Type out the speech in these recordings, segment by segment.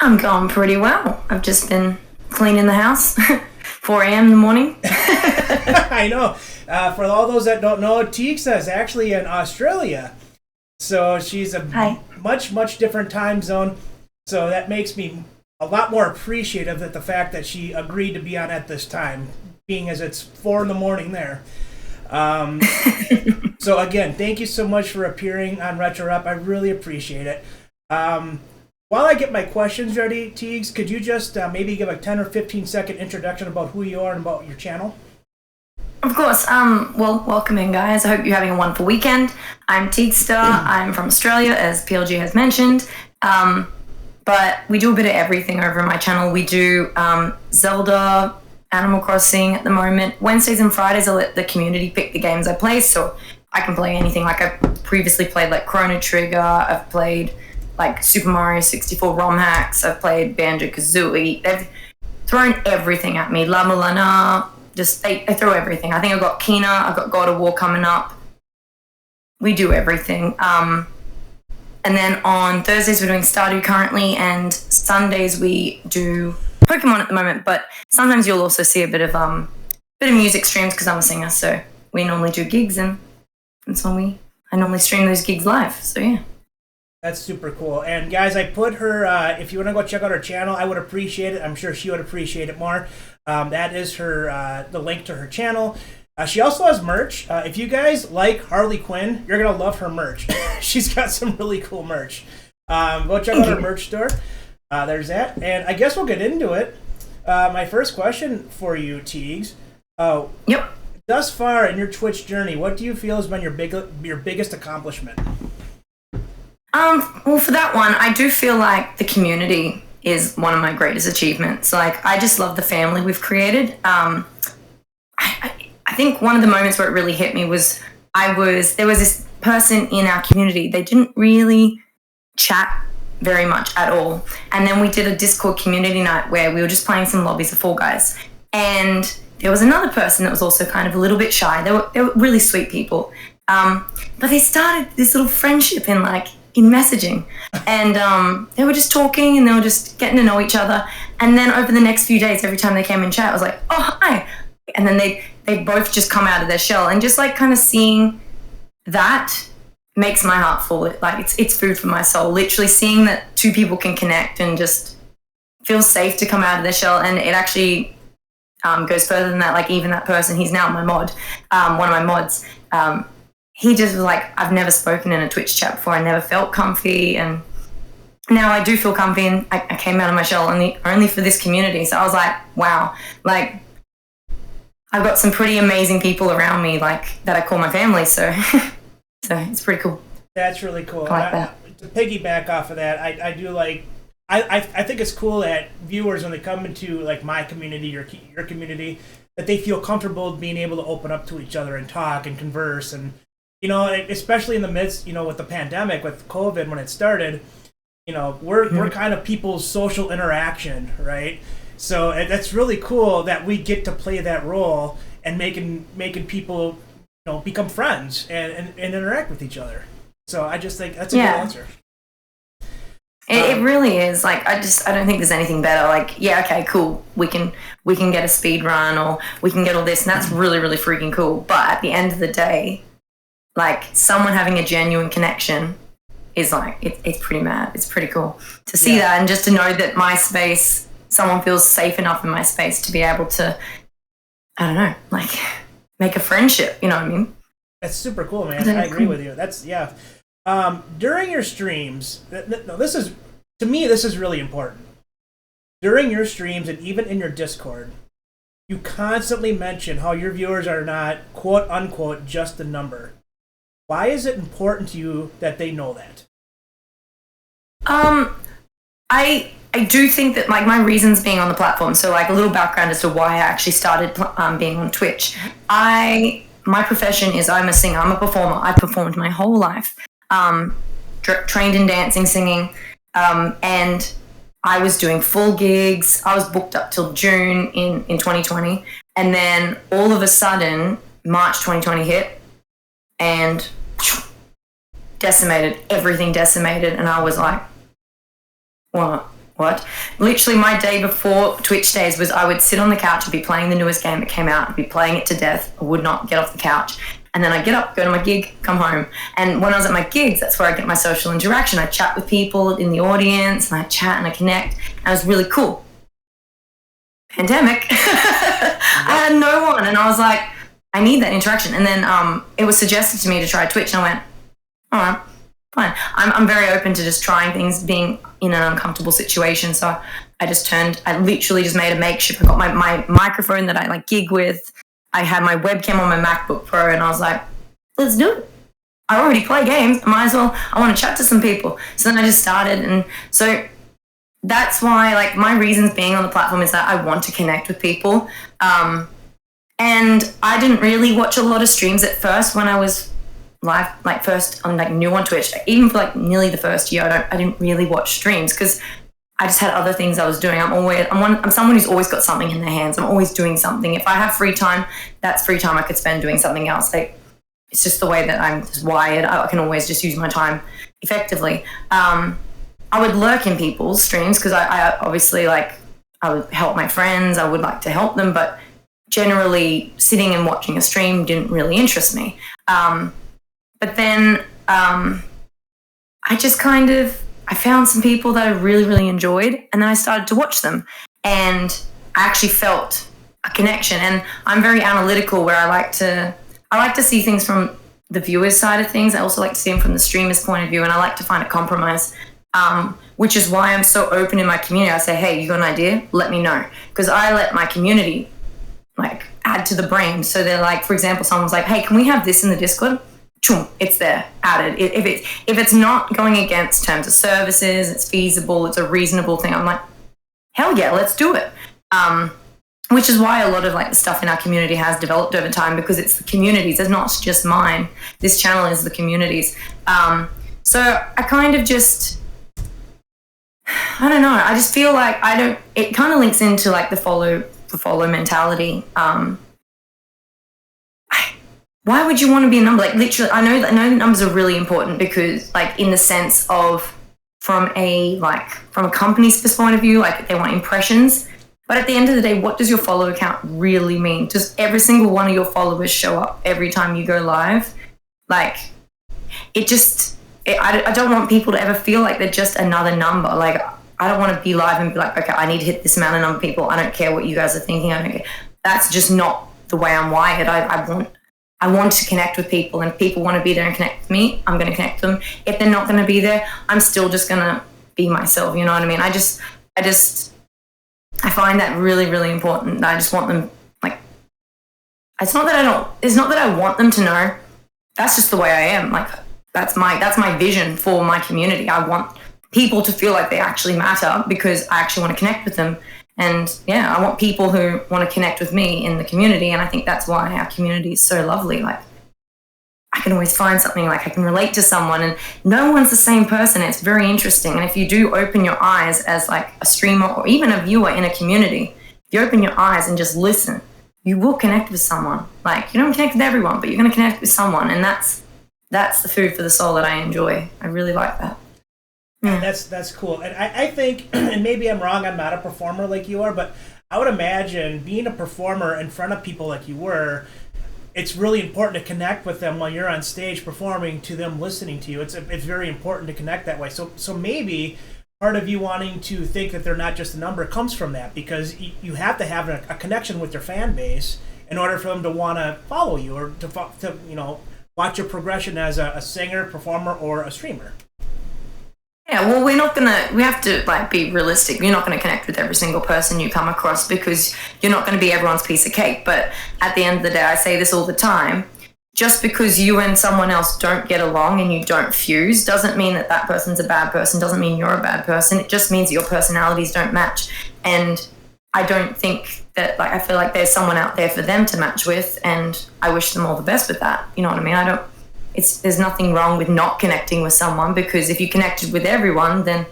I'm going pretty well. I've just been cleaning the house. 4 a.m. in the morning. I know. For all those that don't know, Teegstah is actually in Australia. So she's a Hi. much different time zone. So that makes me a lot more appreciative of the fact that she agreed to be on at this time, being as it's 4 in the morning there. So again, thank you so much for appearing on Retro Up. I really appreciate it. While I get my questions ready, Teegs, could you just maybe give a 10 or 15-second introduction about who you are and about your channel? Of course. Well, welcome in, guys. I hope you're having a wonderful weekend. I'm Teegstah. I'm from Australia, as PLG has mentioned. But we do a bit of everything over my channel. We do Zelda, Animal Crossing at the moment. Wednesdays and Fridays, I let the community pick the games I play, so I can play anything. Like, I've previously played, like, Chrono Trigger. I've played, like, Super Mario 64 ROM hacks. I've played Banjo-Kazooie. They've thrown everything at me. La Mulana. Just, they throw everything. I think I've got Kena. I've got God of War coming up. We do everything. And then on Thursdays, we're doing Stardew currently, and Sundays we do Pokemon at the moment, but sometimes you'll also see a bit of music streams because I'm a singer, so we normally do gigs, and so I normally stream those gigs live, so yeah. That's super cool. And guys, I put her, if you want to go check out her channel, I would appreciate it. I'm sure she would appreciate it more. That is her, the link to her channel. She also has merch. If you guys like Harley Quinn, you're going to love her merch. She's got some really cool merch. Go check out her merch store. There's that. And I guess we'll get into it. My first question for you, Teegs. Yep. Thus far in your Twitch journey, what do you feel has been your biggest accomplishment? Well, for that one, I do feel like the community is one of my greatest achievements. Like, I just love the family we've created. I think one of the moments where it really hit me was there was this person in our community. They didn't really chat very much at all. And then we did a Discord community night where we were just playing some lobbies of Fall Guys. And there was another person that was also kind of a little bit shy. They were really sweet people. But they started this little friendship in messaging. And they were just talking and they were just getting to know each other. And then over the next few days, every time they came in chat, I was like, oh, hi. And then they both just come out of their shell, and just like kind of seeing that makes my heart full. It's food for my soul. Literally seeing that two people can connect and just feel safe to come out of their shell, and it actually goes further than that. Like, even that person, he's now my mod, one of my mods. He just was like, I've never spoken in a Twitch chat before. I never felt comfy, and now I do feel comfy, and I came out of my shell only for this community. So I was like, wow, like, I've got some pretty amazing people around me, like, that I call my family, so so it's pretty cool. That's really cool. I like that. To piggyback off of that, I do like, I think it's cool that viewers, when they come into like my community, your community, that they feel comfortable being able to open up to each other and talk and converse, and especially in the midst, with the pandemic, with COVID when it started, we're kind of people's social interaction, right? So that's really cool that we get to play that role and making people, become friends and interact with each other. So I just think that's a good answer. It really is. Like, I don't think there's anything better. Like, yeah, okay, cool. We can get a speed run, or we can get all this, and that's really, really freaking cool. But at the end of the day, like, someone having a genuine connection is like, it's pretty mad. It's pretty cool to see that, and just to know that my space, someone feels safe enough in my space to be able to, I don't know, like, make a friendship, you know what I mean? That's super cool, man. I agree with you. That's, yeah. During your streams, this is really important. During your streams, and even in your Discord, you constantly mention how your viewers are not, quote unquote, just a number. Why is it important to you that they know that? I do think that, like, my reasons being on the platform, so, like, a little background as to why I actually started being on Twitch. My profession is, I'm a singer, I'm a performer. I've performed my whole life, trained in dancing, singing, and I was doing full gigs. I was booked up till June in 2020, and then all of a sudden, March 2020 hit, and everything decimated, and I was like, what what? Literally my day before Twitch days was I would sit on the couch and be playing the newest game that came out, and be playing it to death. I would not get off the couch. And then I'd get up, go to my gig, come home. And when I was at my gigs, that's where I get my social interaction. I chat with people in the audience, and I chat and I connect. And it was really cool. Pandemic. I had no one. And I was like, I need that interaction. And then it was suggested to me to try Twitch. And I went, all right, fine. I'm very open to just trying things, being in an uncomfortable situation. So I literally just made a makeshift. I got my microphone that I like gig with. I had my webcam on my MacBook Pro, and I was like, let's do it. I already play games. I might as well. I want to chat to some people. So then I just started. And so that's why, like, my reasons being on the platform is that I want to connect with people. And I didn't really watch a lot of streams at first when I was live, like first I'm like new on Twitch. Even for like nearly the first year, I didn't really watch streams because I just had other things I was doing. I'm someone who's always got something in their hands. I'm always doing something. If I have free time, that's free time I could spend doing something else. Like, it's just the way that I'm just wired. I can always just use my time effectively. I would lurk in people's streams because I obviously, like, I would help my friends. I would like to help them, but generally sitting and watching a stream didn't really interest me. But then I found some people that I really, really enjoyed, and then I started to watch them, and I actually felt a connection. And I'm very analytical, where I like to see things from the viewer's side of things. I also like to see them from the streamer's point of view, and I like to find a compromise, which is why I'm so open in my community. I say, hey, you got an idea? Let me know. Because I let my community, like, add to the brain. So they're like, for example, someone's like, hey, can we have this in the Discord? Choom, it's there, added. If it's not going against terms of services, it's feasible, it's a reasonable thing, I'm like, hell yeah, let's do it. Which is why a lot of, like, the stuff in our community has developed over time, because it's the communities. It's not just mine. This channel is the communities. So I kind of just, I don't know. I just feel like it kind of links into, like, the follow mentality. Why would you want to be a number? Like, literally, I know that numbers are really important because, like, in the sense of from a company's point of view, like, they want impressions. But at the end of the day, what does your follower count really mean? Does every single one of your followers show up every time you go live? Like, I don't want people to ever feel like they're just another number. Like, I don't want to be live and be like, okay, I need to hit this amount of number of people. I don't care what you guys are thinking. I don't care. That's just not the way I'm wired. I want to connect with people, and if people want to be there and connect with me, I'm going to connect them. If they're not going to be there, I'm still just going to be myself. You know what I mean? I find that really, really important. I just want them, like, it's not that I want them to know. That's just the way I am. Like, that's my vision for my community. I want people to feel like they actually matter because I actually want to connect with them. And yeah, I want people who want to connect with me in the community. And I think that's why our community is so lovely. Like, I can always find something, like, I can relate to someone, and no one's the same person. It's very interesting. And if you do open your eyes as, like, a streamer or even a viewer in a community, if you open your eyes and just listen, you will connect with someone. Like, you don't connect with everyone, but you're going to connect with someone. And that's the food for the soul that I enjoy. I really like that. Yeah. That's cool. And I think, and maybe I'm wrong, I'm not a performer like you are, but I would imagine being a performer in front of people like you were, it's really important to connect with them while you're on stage performing, to them listening to you. It's very important to connect that way. So maybe part of you wanting to think that they're not just a number comes from that, because you have to have a connection with your fan base in order for them to want to follow you, or to watch your progression as a singer, performer, or a streamer. Yeah, well, we have to, like, be realistic. You're not going to connect with every single person you come across because you're not going to be everyone's piece of cake. But at the end of the day, I say this all the time, just because you and someone else don't get along and you don't fuse doesn't mean that person's a bad person, doesn't mean you're a bad person. It just means your personalities don't match. And I don't think that, like, I feel like there's someone out there for them to match with, and I wish them all the best with that. You know what I mean? There's nothing wrong with not connecting with someone, because if you connected with everyone, then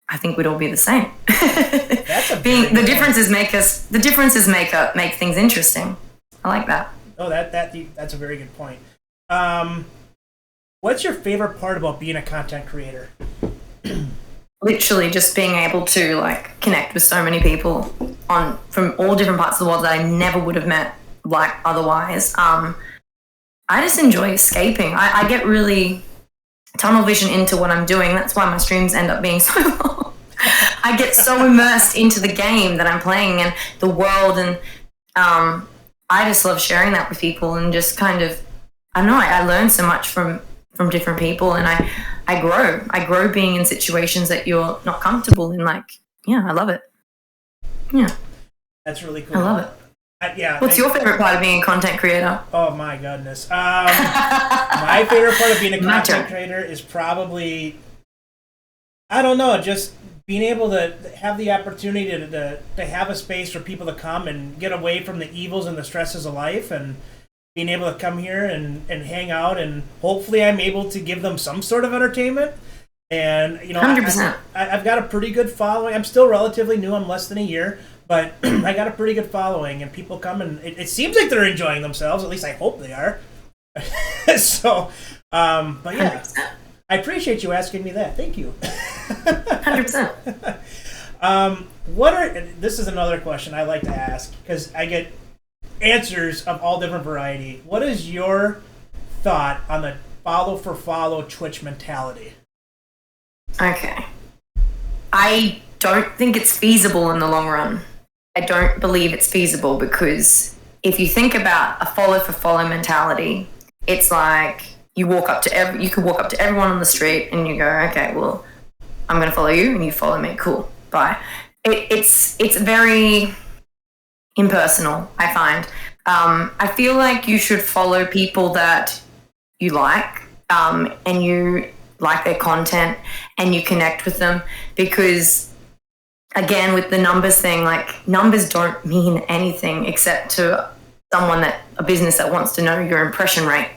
I think we'd all be the same. The differences make things interesting. I like that. Oh, that's a very good point. What's your favorite part about being a content creator? literally just being able to like connect with so many people from all different parts of the world that I never would have met like otherwise. I just enjoy escaping. I get really tunnel vision into what I'm doing. That's why my streams end up being so long. I get so immersed into the game that I'm playing and the world, and I just love sharing that with people and just kind of, I don't know, I learn so much from different people, and I grow being in situations that you're not comfortable in. Like, yeah, I love it. Yeah. That's really cool. I love it. What's your favorite part of being a content creator? Oh my goodness. My favorite part of being a content creator is probably, I don't know, just being able to have the opportunity to have a space for people to come and get away from the evils and the stresses of life, and being able to come here and hang out, and hopefully I'm able to give them some sort of entertainment. And, you know, 100%. I've got a pretty good following. I'm still relatively new. I'm less than a year. But I got a pretty good following, and people come, and it seems like they're enjoying themselves. At least I hope they are. So, but yeah, 100%. I appreciate you asking me that. Thank you. 100%. This is another question I like to ask, because I get answers of all different variety. What is your thought on the follow for follow Twitch mentality? Okay. I don't think it's feasible in the long run. I don't believe it's feasible, because if you think about a follow for follow mentality, it's like you could walk up to everyone on the street and you go, okay, well, I'm going to follow you and you follow me. Cool. Bye. It's very impersonal, I find. I feel like you should follow people that you like, and you like their content and you connect with them, because again, with the numbers thing, like, numbers don't mean anything except to a business that wants to know your impression rate.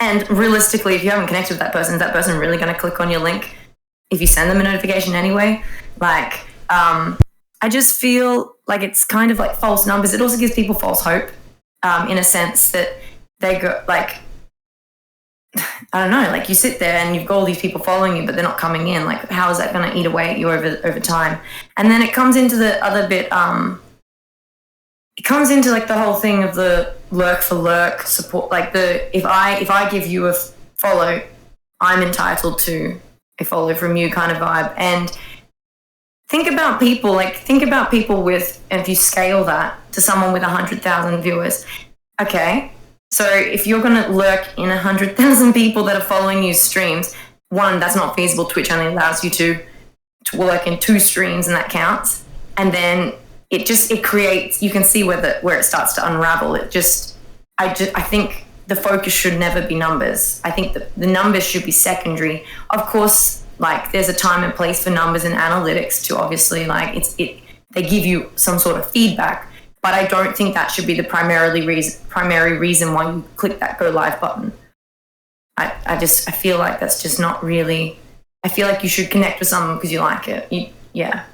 And realistically, if you haven't connected with that person, is that person really going to click on your link if you send them a notification anyway? Like, I just feel like it's kind of like false numbers. It also gives people false hope, in a sense that they go, like, I don't know, like, you sit there and you've got all these people following you, but they're not coming in. Like, how is that going to eat away at you over time? And then it comes into the other bit, it comes into like the whole thing of the lurk for lurk support. Like, if I give you a follow, I'm entitled to a follow from you kind of vibe. And think about people with, and if you scale that to someone with 100,000 viewers, okay. So if you're going to lurk in 100,000 people that are following you streams, one, that's not feasible. Twitch only allows you to lurk in 2 streams, and that counts. And then it creates, you can see where it starts to unravel. I think the focus should never be numbers. I think the numbers should be secondary. Of course, like, there's a time and place for numbers and analytics to, obviously, like, they give you some sort of feedback. But I don't think that should be the primary reason why you click that go live button. I feel like that's just not really. I feel like you should connect with someone because you like it. Yeah.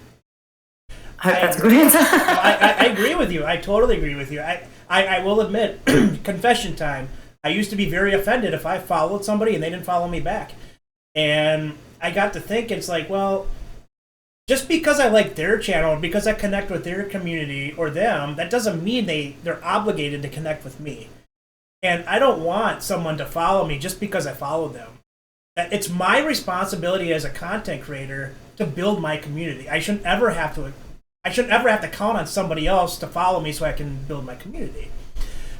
I hope that's a good answer. I agree with you. I totally agree with you. I will admit, confession time. I used to be very offended if I followed somebody and they didn't follow me back. And I got to think, it's like, well, just because I like their channel, because I connect with their community or them, that doesn't mean they're obligated to connect with me. And I don't want someone to follow me just because I follow them. It's my responsibility as a content creator to build my community. I shouldn't ever have to count on somebody else to follow me so I can build my community.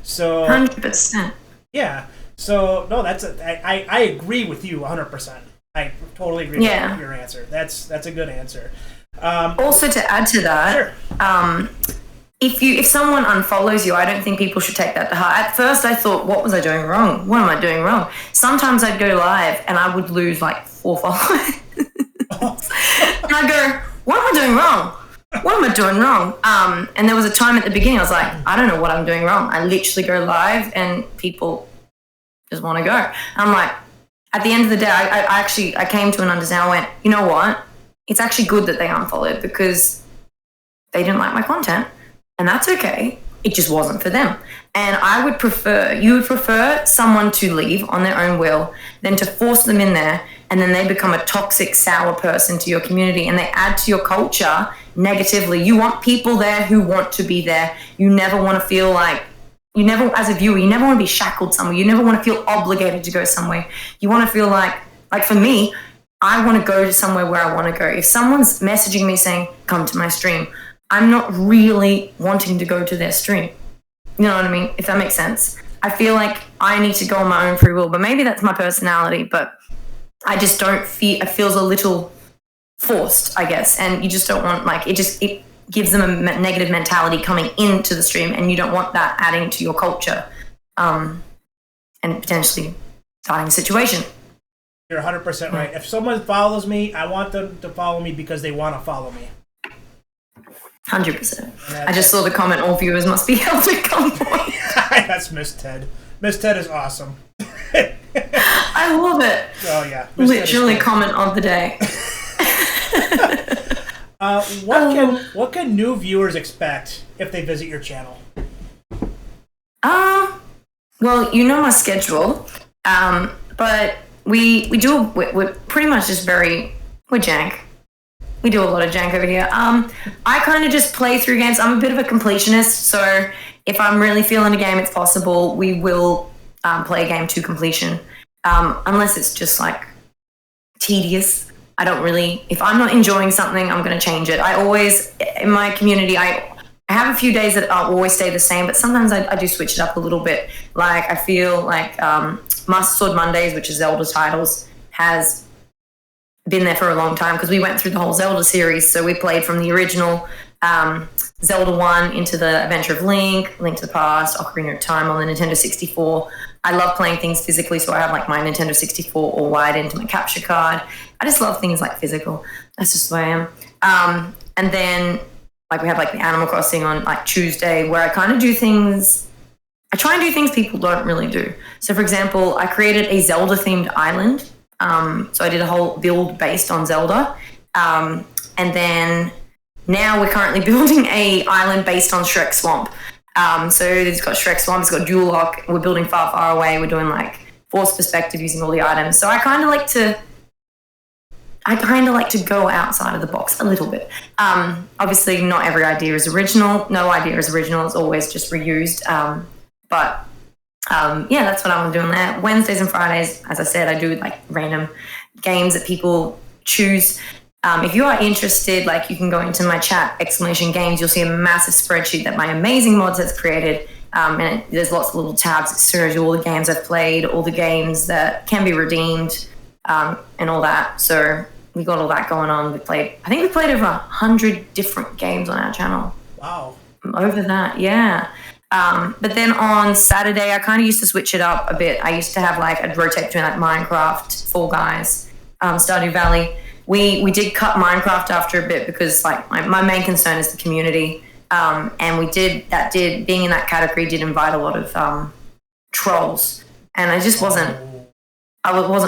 So 100%. Yeah. So no, I agree with you 100%. I totally agree with your answer. That's a good answer. Also, to add to that, sure. If someone unfollows you, I don't think people should take that to heart. At first, I thought, what was I doing wrong? What am I doing wrong? Sometimes I'd go live and I would lose like 4 followers. And I'd go, what am I doing wrong? What am I doing wrong? And there was a time at the beginning I was like, I don't know what I'm doing wrong. I literally go live and people just want to go. And I'm like, at the end of the day, I came to an understanding. I went, you know what? It's actually good that they unfollowed, because they didn't like my content, and that's okay. It just wasn't for them. And you would prefer someone to leave on their own will than to force them in there and then they become a toxic, sour person to your community, and they add to your culture negatively. You want people there who want to be there. You never want to feel like, as a viewer, you never want to be shackled somewhere. You never want to feel obligated to go somewhere. You want to feel like for me, I want to go to somewhere where I want to go. If someone's messaging me saying, come to my stream, I'm not really wanting to go to their stream. You know what I mean? If that makes sense. I feel like I need to go on my own free will, but maybe that's my personality, but I just don't feel, it feels a little forced, I guess. And you just don't want, it gives them a negative mentality coming into the stream, and you don't want that adding to your culture, and potentially starting a situation. You're 100% right. If someone follows me, I want them to follow me because they want to follow me. 100%. I just saw the comment, all viewers must be held at gunpoint. That's Miss Ted. Miss Ted is awesome. I love it. Oh, yeah. Literally comment of the day. What can new viewers expect if they visit your channel? Well, you know my schedule, but we're pretty much just we're jank. We do a lot of jank over here. I kind of just play through games. I'm a bit of a completionist, so if I'm really feeling a game, it's possible we will play a game to completion, unless it's just like tedious. I don't really, if I'm not enjoying something, I'm going to change it. I always, in my community, I have a few days that I'll always stay the same, but sometimes I do switch it up a little bit. Like, I feel like Master Sword Mondays, which is Zelda titles, has been there for a long time because we went through the whole Zelda series. So we played from the original Zelda 1 into the Adventure of Link to the Past, Ocarina of Time on the Nintendo 64. I love playing things physically, so I have like my Nintendo 64 all wired into my capture card. I just love things like physical. That's just who I am. And then like we have like the Animal Crossing on like Tuesday, where I kind of do things. I try and do things people don't really do. So for example, I created a Zelda themed island. So I did a whole build based on Zelda. And then now we're currently building a island based on Shrek Swamp. So it's got Shrek Swamp, it's got dual lock. We're building far, far away. We're doing like forced perspective using all the items. So I kind of like to go outside of the box a little bit. Obviously, not every idea is original. No idea is original. It's always just reused. Yeah, that's what I'm doing there. Wednesdays and Fridays, as I said, I do like random games that people choose. If you are interested, like you can go into my chat, !games, you'll see a massive spreadsheet that my amazing mods has created. There's lots of little tabs that shows you all the games I've played, all the games that can be redeemed, and all that. So we got all that going on. I think we played over 100 different games on our channel. Wow. Over that, yeah. But then on Saturday, I kind of used to switch it up a bit. I used to have I'd rotate between Minecraft, Fall Guys, Stardew Valley. We did cut Minecraft after a bit because my main concern is the community. And being in that category did invite a lot of trolls. And I just wasn't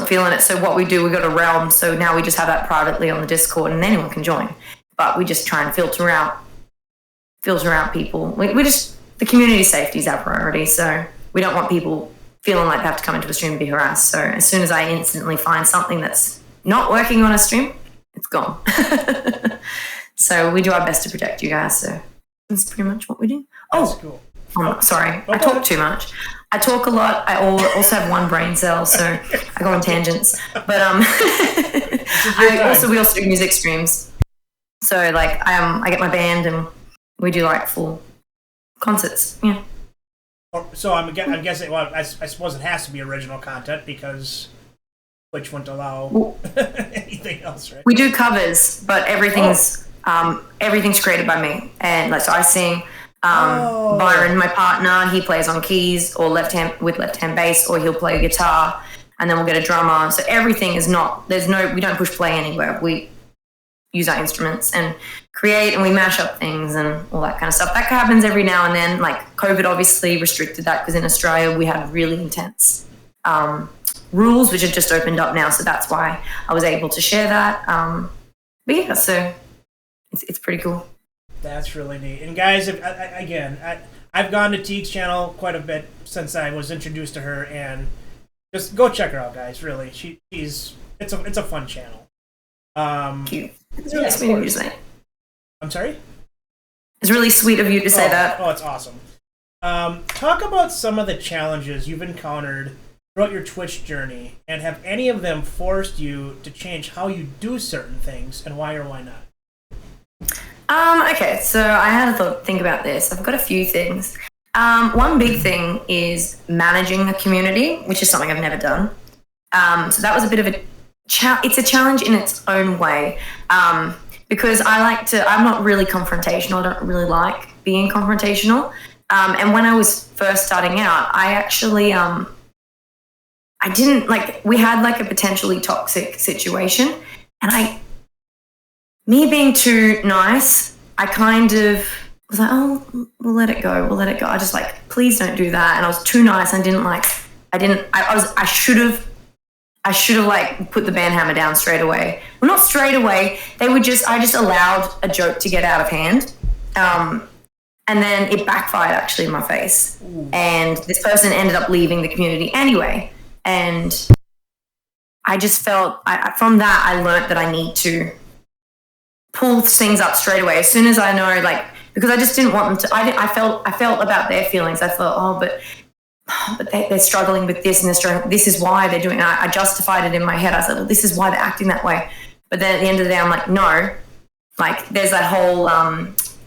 feeling it. So what we got a realm. So now we just have that privately on the Discord and anyone can join. But we just try and filter out people. The community safety is our priority. So we don't want people feeling like they have to come into a stream and be harassed. So as soon as I instantly find something that's not working on a stream, it's gone. So we do our best to protect you guys. So that's pretty much what we do. That's cool. Sorry. I talk too much. I talk a lot. I also have one brain cell, so I go on tangents. But we also do music streams. So I get my band and we do full concerts. Yeah. So I'm guessing. Well, I suppose it has to be original content because Twitch wouldn't allow anything else, right? We do covers, but everything's created by me, and so I sing. Byron, my partner, he plays on keys or left hand bass, or he'll play guitar, and then we'll get a drummer. So everything is we don't push play anywhere. We use our instruments and create, and we mash up things and all that kind of stuff. That happens every now and then. COVID obviously restricted that because in Australia we had really intense rules, which have just opened up now. So that's why I was able to share that. But yeah, so it's pretty cool. That's really neat. And guys, I've gone to Teeg's channel quite a bit since I was introduced to her, and just go check her out, guys. Really, she's it's a fun channel. Thank you. It's really Yeah, of sweet of you to course. say. I'm sorry? It's really sweet of you to say that. Oh, it's awesome. Talk about some of the challenges you've encountered throughout your Twitch journey, and have any of them forced you to change how you do certain things, and why or why not? Okay, so I had a think about this. I've got a few things. One big thing is managing a community, which is something I've never done. So that was a bit of it's a challenge in its own way. Because I'm not really confrontational. I don't really like being confrontational. And when I was first starting out, I actually, I didn't we had a potentially toxic situation, and me being too nice, I kind of was like, oh, we'll let it go. I just please don't do that. And I was too nice. I should have put the band hammer down straight away. Well, not straight away. I just allowed a joke to get out of hand. And then it backfired actually in my face. Ooh. And this person ended up leaving the community anyway. And I just felt, from that, I learned that I need to pull things up straight away. As soon as I know, because I just didn't want them to, I felt about their feelings. I thought, but they're struggling with this, and this is why they're doing it. I justified it in my head. I said, well, this is why they're acting that way. But then at the end of the day, I'm like, no. There's that whole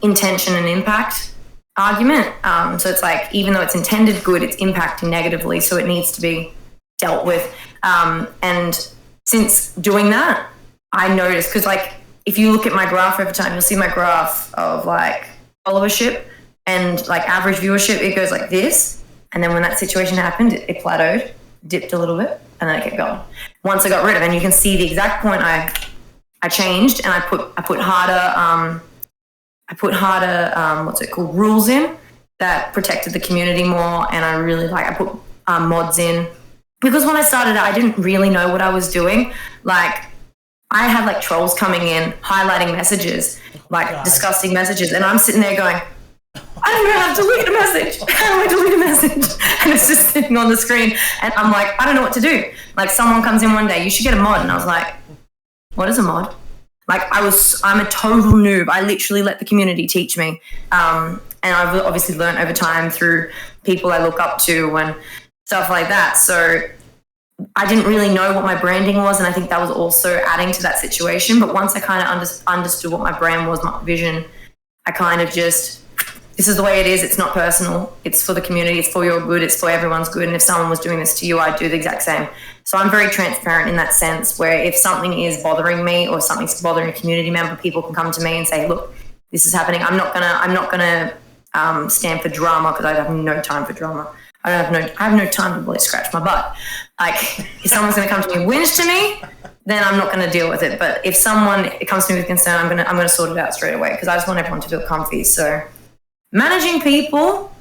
intention and impact argument. So it's even though it's intended good, it's impacting negatively. So it needs to be dealt with. And since doing that, I noticed, because if you look at my graph over time, you'll see my graph of followership and average viewership. It goes like this. And then when that situation happened, it plateaued, dipped a little bit, and then it kept going. Once I got rid of it, and you can see the exact point I changed, and I put harder rules in that protected the community more, and I put mods in, because when I started I didn't really know what I was doing. I had trolls coming in highlighting messages, disgusting messages, and I'm sitting there going, I don't know how to delete a message. How do I delete a message? And it's just sitting on the screen, and I'm like, I don't know what to do. Someone comes in one day, you should get a mod, and I was like, what is a mod? I'm a total noob. I literally let the community teach me. And I've obviously learned over time through people I look up to and stuff like that. So I didn't really know what my branding was, and I think that was also adding to that situation. But once I kind of understood what my brand was, my vision, I kind of just, this is the way it is. It's not personal. It's for the community. It's for your good. It's for everyone's good. And if someone was doing this to you, I'd do the exact same. So I'm very transparent in that sense, where if something is bothering me or something's bothering a community member, people can come to me and say, look, this is happening. I'm not gonna stand for drama, because I have no time for drama. I have no time to really scratch my butt. If someone's gonna come to me and whinge to me, then I'm not gonna deal with it. But if someone comes to me with concern, I'm gonna sort it out straight away, because I just want everyone to feel comfy. So managing people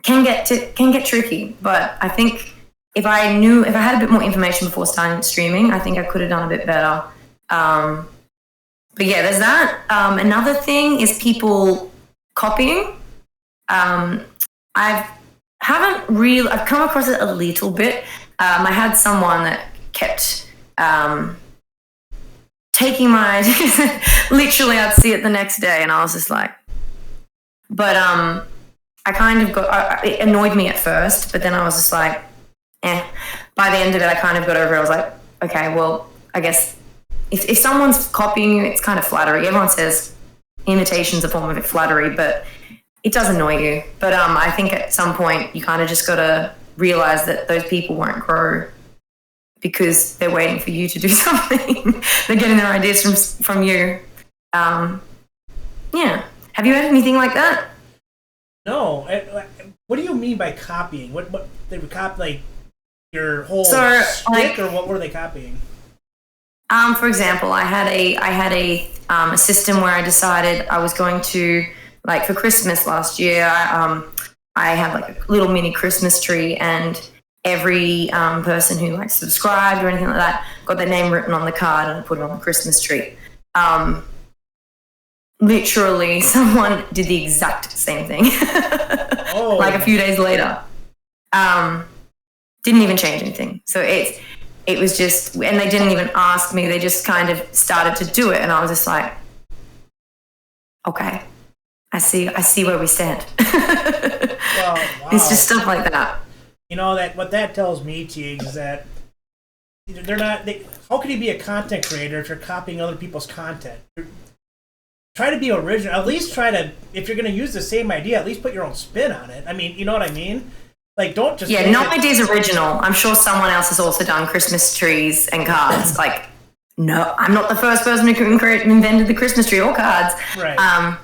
can get tricky, but I think if I had a bit more information before starting streaming, I think I could have done a bit better. But yeah, there's that. Another thing is people copying. I've come across it a little bit. I had someone that kept taking my literally I'd see it the next day, and I was just like, but I kind of it annoyed me at first, but then I was just like, by the end of it, I kind of got over it. I was like, okay, well, I guess if someone's copying you, it's kind of flattery. Everyone says imitation's a form of flattery, but it does annoy you. But I think at some point you kind of just got to realize that those people won't grow because they're waiting for you to do something. They're getting their ideas from you. Yeah. Have you had anything like that? No. What do you mean by copying? What they would copy, your whole stick, or what were they copying? For example, I had a system where I decided I was going to, for Christmas last year, I had a little mini Christmas tree, and every person who subscribed or anything like that got their name written on the card, and I put it on the Christmas tree. Literally, someone did the exact same thing. A few days later. Didn't even change anything. So it was just, and they didn't even ask me. They just kind of started to do it. And I was just like, okay, I see where we stand. Well, wow. It's just stuff like that. You know, that what that tells me, Teague, is that they're not. How can you be a content creator if you're copying other people's content? Try to be original. At least try to, if you're going to use the same idea, at least put your own spin on it. I mean, you know what I mean? Like, don't just... Yeah, no idea's original. I'm sure someone else has also done Christmas trees and cards. Like, no, I'm not the first person who invented the Christmas tree or cards. Right.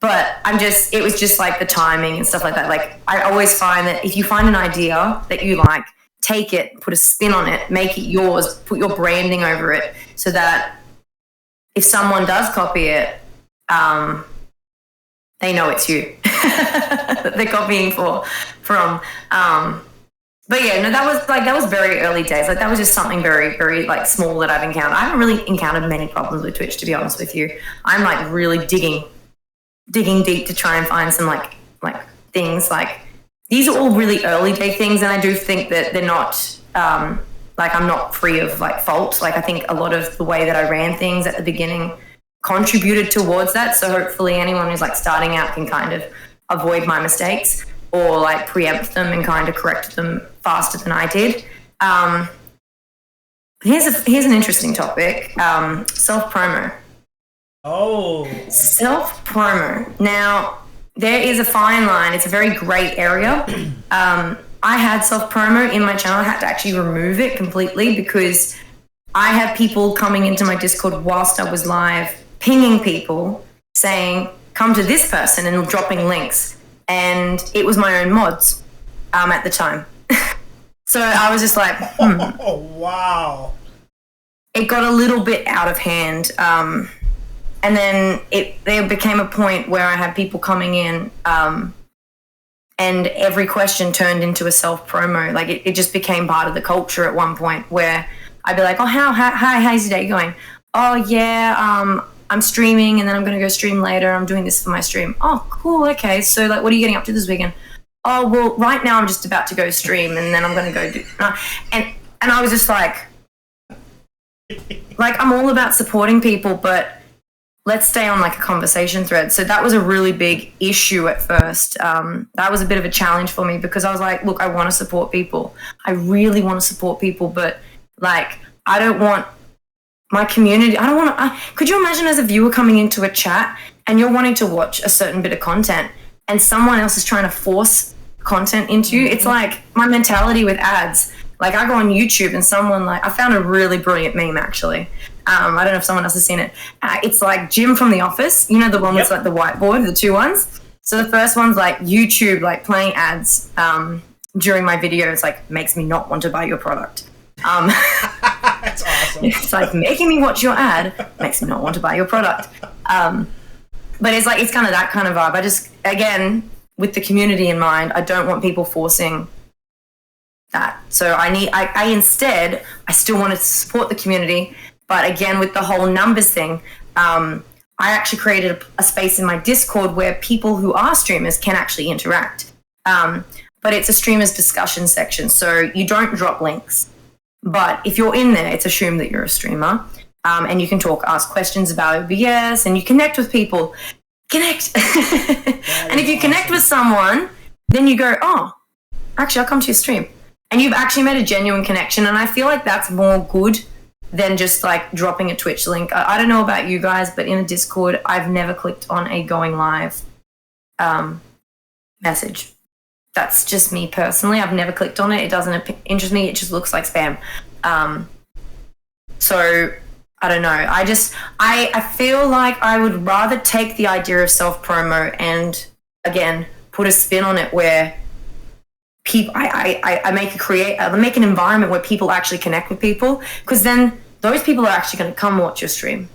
But it was just like the timing and stuff like that. Like, I always find that if you find an idea that you like, take it, put a spin on it, make it yours, put your branding over it, so that if someone does copy it, they know it's you that they're copying from. But yeah, no, that was very early days. Like, that was just something very, very like small that I've encountered. I haven't really encountered many problems with Twitch, to be honest with you. I'm like really digging deep to try and find some like things. Like, these are all really early day things, and I do think that they're not like, I'm not free of like fault. Like, I think a lot of the way that I ran things at the beginning contributed towards that. So hopefully anyone who's like starting out can kind of avoid my mistakes or like preempt them and kind of correct them faster than I did. Here's an interesting topic. Self-promo. Oh. Self-promo. Now, there is a fine line. It's a very gray area. I had self-promo in my channel. I had to actually remove it completely because I had people coming into my Discord whilst I was live, pinging people, saying, come to this person, and dropping links. And it was my own mods at the time. So I was just like, Oh, wow. It got a little bit out of hand. And then there became a point where I had people coming in and every question turned into a self-promo. Like, it just became part of the culture at one point where I'd be like, oh, hi, how's your day going? Oh, yeah, I'm streaming and then I'm going to go stream later. I'm doing this for my stream. Oh, cool, okay. So, like, what are you getting up to this weekend? Oh, well, right now I'm just about to go stream and then I'm going to go do... And I was just like, I'm all about supporting people, but let's stay on, like, a conversation thread. So that was a really big issue at first. That was a bit of a challenge for me because I was like, look, I want to support people. I really want to support people, but, like, I don't want my community, I don't want to, could you imagine as a viewer coming into a chat and you're wanting to watch a certain bit of content and someone else is trying to force content into you? It's like my mentality with ads. Like, I go on YouTube and someone, like, I found a really brilliant meme actually. I don't know if someone else has seen it. It's like Jim from The Office, you know, the one with like the whiteboard, the two ones. So the first one's like YouTube, like playing ads during my videos, like makes me not want to buy your product. That's awesome. It's like making me watch your ad makes me not want to buy your product. But it's like, it's kind of that kind of vibe. I just, again, with the community in mind, I don't want people forcing that. So I instead, I still wanted to support the community. But again, with the whole numbers thing, I actually created a space in my Discord where people who are streamers can actually interact. But it's a streamers discussion section. So you don't drop links. But if you're in there, it's assumed that you're a streamer. And you can ask questions about OBS, and you connect with people. Connect. And if you connect with someone, then you go, oh, actually, I'll come to your stream. And you've actually made a genuine connection. And I feel like that's more good than just like dropping a Twitch link. I don't know about you guys, but in a Discord, I've never clicked on a going live message. That's just me personally. I've never clicked on it. It doesn't interest me. It just looks like spam. So I don't know. I feel like I would rather take the idea of self-promo and, again, put a spin on it where people, I make an environment where people actually connect with people, because then those people are actually going to come watch your stream.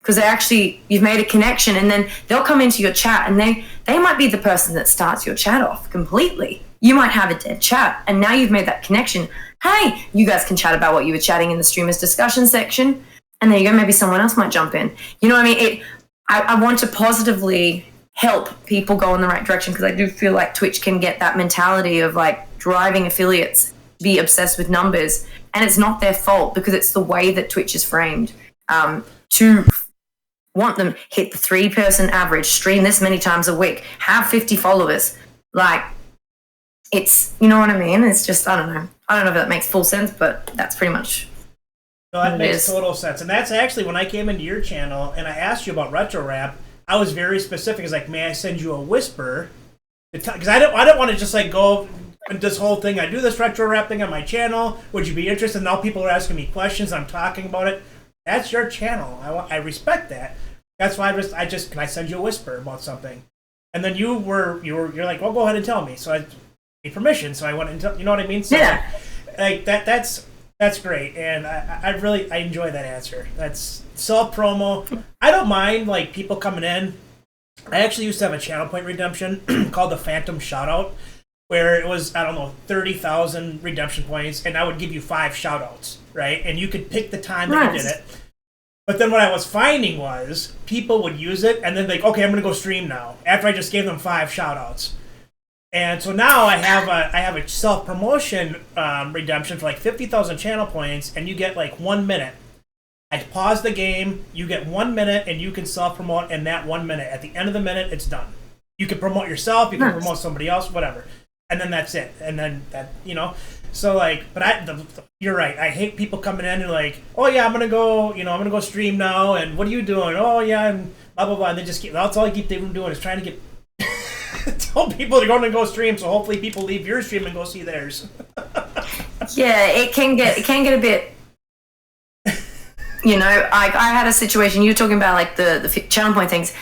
Because you've made a connection, and then they'll come into your chat, and they might be the person that starts your chat off completely. You might have a dead chat, and now you've made that connection. Hey, you guys can chat about what you were chatting in the streamers discussion section, and there you go. Maybe someone else might jump in. You know what I mean? I want to positively help people go in the right direction, because I do feel like Twitch can get that mentality of like driving affiliates be obsessed with numbers, and it's not their fault because it's the way that Twitch is framed. To want them hit the 3-person average, stream this many times a week, have 50 followers, like it's, you know what I mean? It's just, I don't know if that makes full sense, but that's pretty much. No, that makes total sense. And that's actually when I came into your channel and I asked you about retro rap, I was very specific. It's like, may I send you a whisper? Because I don't want to just like go this whole thing. I do this retro rap thing on my channel. Would you be interested? Now people are asking me questions. I'm talking about it. That's your channel. I respect that. That's why I just can I send you a whisper about something? And then you're like, well, go ahead and tell me. So I need permission. So I went and you know what I mean? So yeah. Like that's great, and I really enjoy that answer. That's self promo. I don't mind like people coming in. I actually used to have a channel point redemption called the Phantom Shoutout, where it was, I don't know, 30,000 redemption points, and I would give you 5 shoutouts, right? And you could pick the time that you did it. But then what I was finding was people would use it, and then like, okay, I'm gonna go stream now after I just gave them 5 shoutouts. And so now I have a self promotion redemption for like 50,000 channel points, and you get like 1 minute. I pause the game, you get 1 minute, and you can self promote in that 1 minute. At the end of the minute, it's done. You can promote yourself, you can promote somebody else, whatever, and then that's it. And then that, you know, so like, but you're right. I hate people coming in and like, oh yeah, I'm gonna go stream now, and what are you doing? Oh yeah, and blah blah blah. And they just that's all I keep doing is trying to get. Tell people they're going to go stream, so hopefully people leave your stream and go see theirs. Yeah, it can get a bit. You know, I had a situation. You were talking about like the channel point things.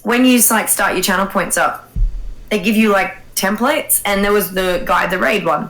When you like start your channel points up, they give you like templates, and there was the guide the raid one.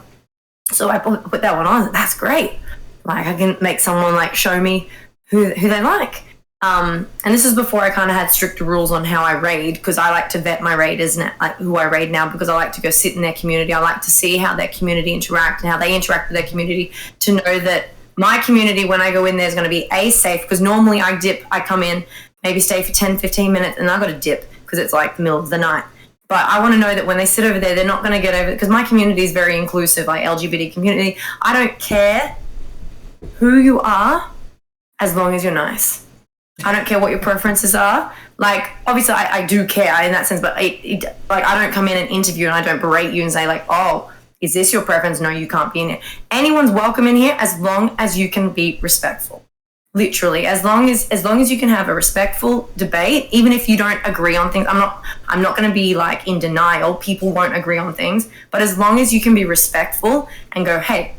So I put that one on. That's great. Like I can make someone like show me who they like. And this is before I kind of had stricter rules on how I raid, because I like to vet my raiders, like who I raid now, because I like to go sit in their community. I like to see how their community interact and how they interact with their community, to know that my community, when I go in there, is going to be safe, because normally I come in, maybe stay for 10, 15 minutes, and I've got to dip because it's like the middle of the night. But I want to know that when they sit over there, they're not going to get over it, because my community is very inclusive, like LGBT community. I don't care who you are as long as you're nice. I don't care what your preferences are. Like, obviously, I do care in that sense, but like I don't come in and interview and I don't berate you and say like, oh, is this your preference? No, you can't be in it. Anyone's welcome in here as long as you can be respectful. Literally, as long as you can have a respectful debate, even if you don't agree on things. I'm not going to be like in denial. People won't agree on things, but as long as you can be respectful and go, hey,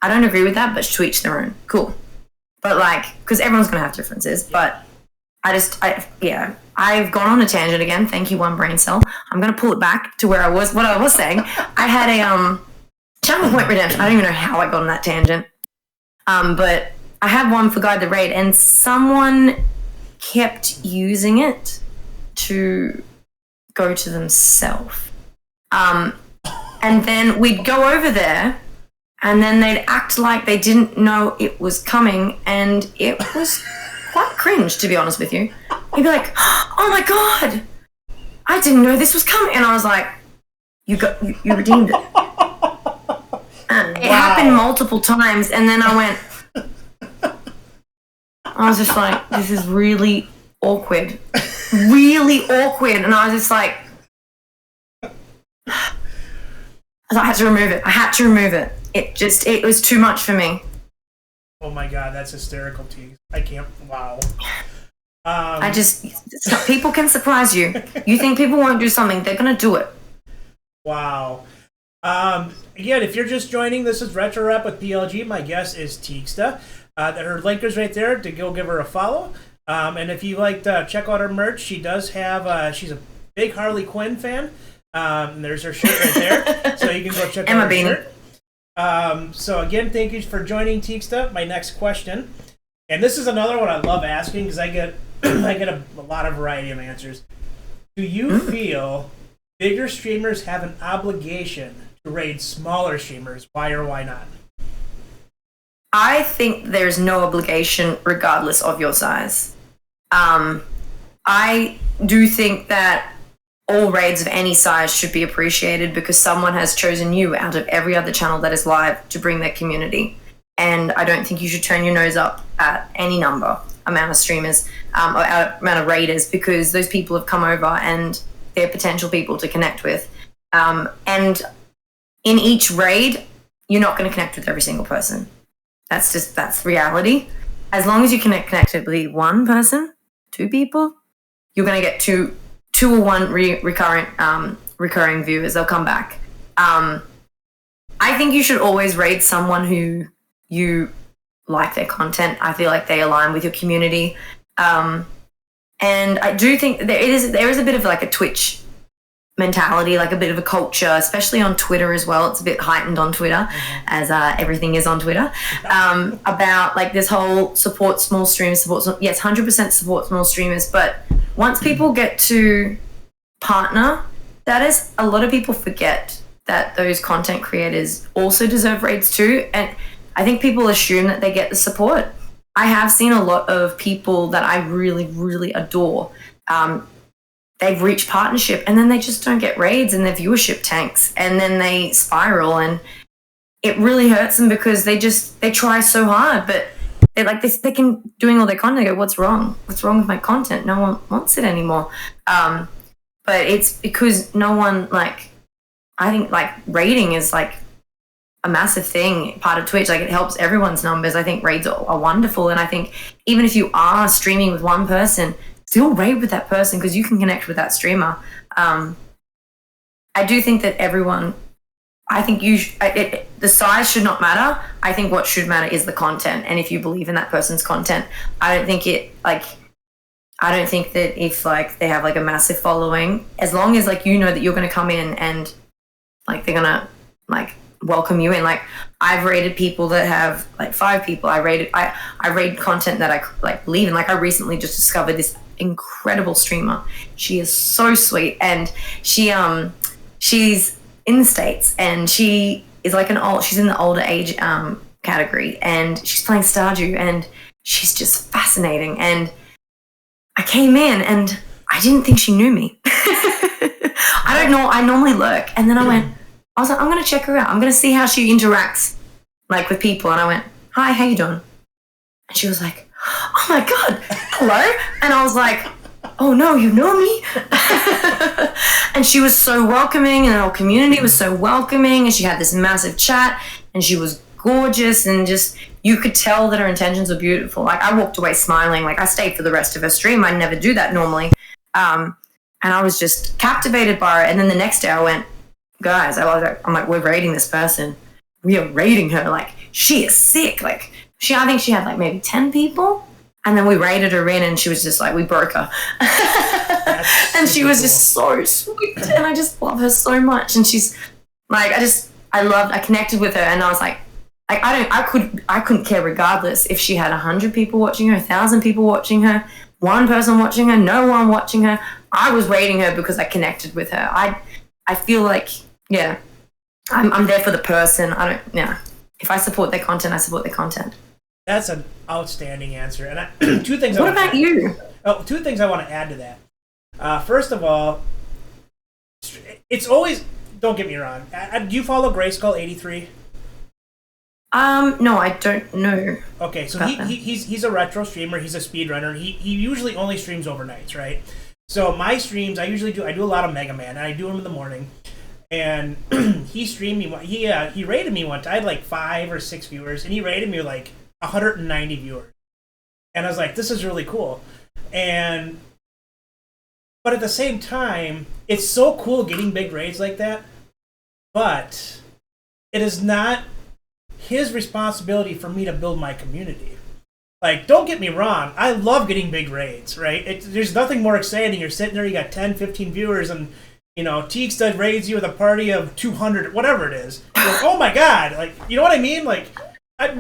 I don't agree with that, but to each their own. Cool. But like, because everyone's going to have differences, but I've gone on a tangent again. Thank you, one brain cell. I'm going to pull it back to what I was saying. I had a channel point redemption. I don't even know how I got on that tangent. But I had one for Guide the Raid, and someone kept using it to go to themselves. And then we'd go over there, and then they'd act like they didn't know it was coming, and it was quite cringe, to be honest with you. He'd be like, oh my God, I didn't know this was coming. And I was like, you redeemed it. It happened multiple times, and then I was just like, this is really awkward. Really awkward. And I was just like, I had to remove it. It was too much for me. Oh my God, that's hysterical, T. I can't, wow. People can surprise you. You think people won't do something, they're going to do it. Wow. Again, if you're just joining, this is Retro Rap with PLG. My guest is Teegstah. Her link is right there to go give her a follow. And if you like to check out her merch, she does have, she's a big Harley Quinn fan. There's her shirt right there. So you can go check out her shirt. So again, thank you for joining, Teegstah. My next question, and this is another one I love asking because I get a lot of variety of answers. Do you feel bigger streamers have an obligation to raid smaller streamers? Why or why not? I think there's no obligation regardless of your size. I do think that all raids of any size should be appreciated because someone has chosen you out of every other channel that is live to bring their community. And I don't think you should turn your nose up at any amount of streamers, or amount of raiders, because those people have come over and they're potential people to connect with. And in each raid, you're not going to connect with every single person. That's reality. As long as you connect with one person, two people, you're going to get two or one recurring viewers. They'll come back. I think you should always raid someone who you like their content. I feel like they align with your community. And I do think there is a bit of like a Twitch mentality, like a bit of a culture, especially on Twitter as well. It's a bit heightened on Twitter, as everything is on Twitter, about like this whole support small streamers, yes, 100% support small streamers. But once people get to partner status, a lot of people forget that those content creators also deserve raids too. And I think people assume that they get the support. I have seen a lot of people that I really, really adore. They've reached partnership and then they just don't get raids and their viewership tanks and then they spiral, and it really hurts them because they try so hard, but they're like they can doing all their content. They go, what's wrong? What's wrong with my content? No one wants it anymore. But it's because no one, like, I think like raiding is like a massive thing, part of Twitch. Like, it helps everyone's numbers. I think raids are wonderful, and I think even if you are streaming with one person, still raid with that person because you can connect with that streamer. I do think that everyone, I think the size should not matter. I think what should matter is the content, and if you believe in that person's content. I don't think that if like they have like a massive following, as long as like you know that you're going to come in and like they're going to like welcome you in. Like, I've rated people that have like 5 people. I raid content that I like believe in. Like, I recently just discovered this incredible streamer. She is so sweet, and she's in the States, and she is like she's in the older age category, and she's playing Stardew, and she's just fascinating. And I came in and I didn't think she knew me. I don't know. I normally lurk, and then I was like, I'm going to check her out. I'm going to see how she interacts like with people. And I went, hi, how you doing? And she was like, oh my God, hello. And I was like, oh no, you know me? And she was so welcoming, and our community was so welcoming, and she had this massive chat, and she was gorgeous, and just, you could tell that her intentions were beautiful. Like, I walked away smiling. Like, I stayed for the rest of her stream. I never do that normally. And I was just captivated by her. And then the next day I went, guys, I'm like, we're raiding this person. We are raiding her. Like, she is sick. Like, I think she had like maybe 10 people. And then we raided her in, and she was just like, we broke her. And she was just so sweet. And I just love her so much. And she's like, I connected with her, and I was like I couldn't care regardless if she had 100 people watching her, 1,000 people watching her, one person watching her, no one watching her. I was raiding her because I connected with her. I feel like, yeah, I'm there for the person. If I support their content, I support their content. That's an outstanding answer. And two things. What about you? Two things I want to add to that. First of all, it's always, don't get me wrong. Do you follow Grayskull83? No, I don't know. Okay, so he's a retro streamer. He's a speedrunner. He usually only streams overnights, right? So my streams, I do a lot of Mega Man, and I do them in the morning. And he streamed me. He rated me once. I had like 5 or 6 viewers, and he rated me like 190 viewers. And I was like, this is really cool. But at the same time, it's so cool getting big raids like that. But it is not his responsibility for me to build my community. Like, don't get me wrong, I love getting big raids, right? There's nothing more exciting. You're sitting there, you got 10, 15 viewers, and, you know, Teegstah raids you with a party of 200, whatever it is. You're like, oh my God, like, you know what I mean? Like,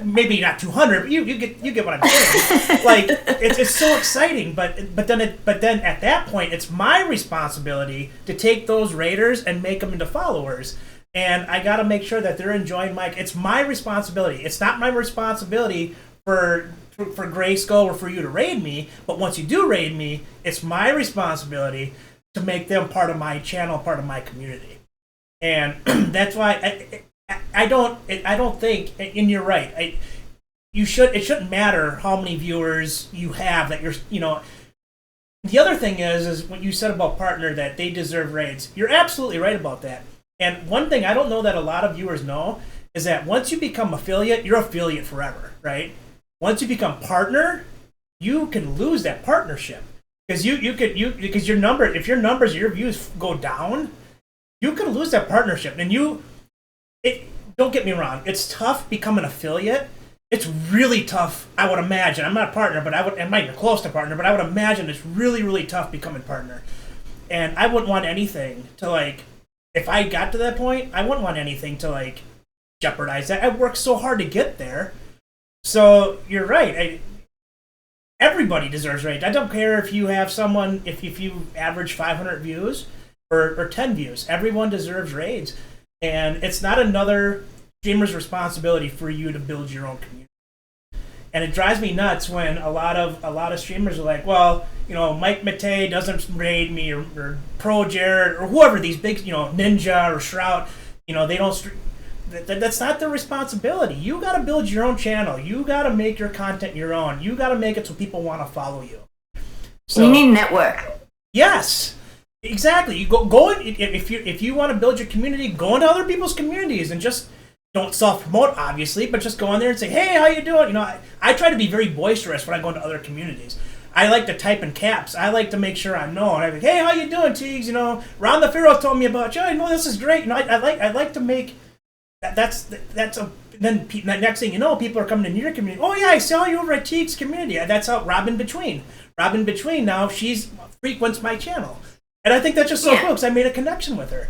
maybe not 200, but you get what I'm saying. Like, it's so exciting, but then at that point, it's my responsibility to take those raiders and make them into followers. And I got to make sure that they're enjoying it's my responsibility. It's not my responsibility for Grayskull or for you to raid me, but once you do raid me, it's my responsibility to make them part of my channel, part of my community. And that's why I don't think, and you're right, it shouldn't matter how many viewers you have that the other thing is what you said about partner, that they deserve raids. You're absolutely right about that. And one thing I don't know that a lot of viewers know is that once you become affiliate, you're affiliate forever, right? Once you become partner, you can lose that partnership. Because because if your your views go down, you could lose that partnership. And don't get me wrong, it's tough becoming an affiliate. It's really tough, I would imagine. I'm not a partner, but I'm not even close to partner, but I would imagine it's really, really tough becoming partner. And I wouldn't want anything to, like, if I got to that point, I wouldn't want anything to, like, jeopardize that. I worked so hard to get there. So you're right. Everybody deserves raids. I don't care if you have someone, if you average 500 views or 10 views. Everyone deserves raids. And it's not another streamer's responsibility for you to build your own community. And it drives me nuts when a lot of streamers are like, well, Mike Matei doesn't raid me, or Pro Jared, or whoever, these big, Ninja or Shroud, they don't. That's not their responsibility. You got to build your own channel. You got to make your content your own. You got to make it so people want to follow you. So, you need network. Yes. Exactly. You go if you want to build your community, go into other people's communities and just don't self-promote, obviously, but just go in there and say, hey, how you doing? I try to be very boisterous when I go into other communities. I like to type in caps. I like to make sure I'm known. I'm like, hey, how you doing, Teegs? Ron the Pharaoh told me about you. This is great. I like to make then next thing you know, people are coming into your community. Oh yeah, I saw you over at Teegs community. That's how Robin Between now, she's frequents my channel. And I think that's just so cool because I made a connection with her.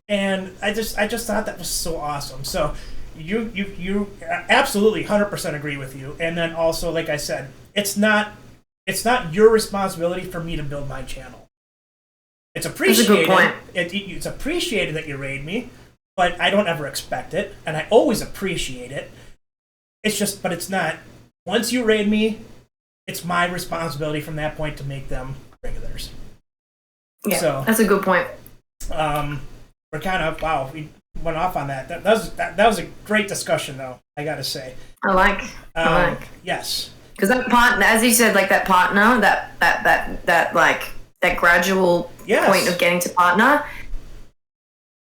And I just thought that was so awesome. So you absolutely 100% agree with you. And then also, like I said, it's not your responsibility for me to build my channel. It's appreciated. That's a good point. It's appreciated that you raid me, but I don't ever expect it, and I always appreciate it. But it's not. Once you raid me, it's my responsibility from that point to make them regulars. Yeah, so that's a good point. We're kind of we went off on that. That was a great discussion, though. I got to say. I like. Yes. Because that partner, as you said, like that partner, that gradual point of getting to partner,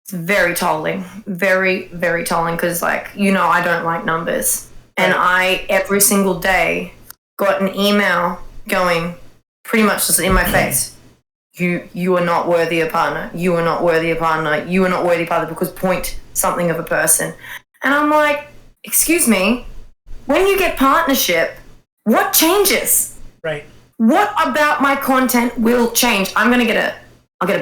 it's very tolling, very, very tolling. Because I don't like numbers, and I every single day got an email going pretty much just in my face. You are not worthy of partner. You are not worthy of partner. You are not worthy of partner because point something of a person. And I'm like, excuse me, when you get partnership, what changes? Right. What about my content will change? I'll get a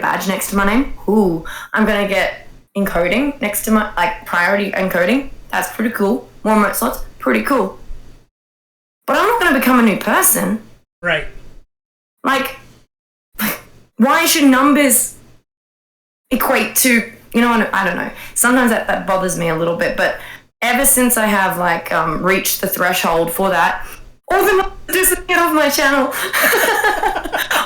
badge next to my name. Ooh, I'm going to get encoding next to my, priority encoding. That's pretty cool. More remote slots, pretty cool. But I'm not going to become a new person. Right. Why should numbers equate to, I don't know. Sometimes that bothers me a little bit, but ever since I have reached the threshold for that, all the numbers disappeared off my channel.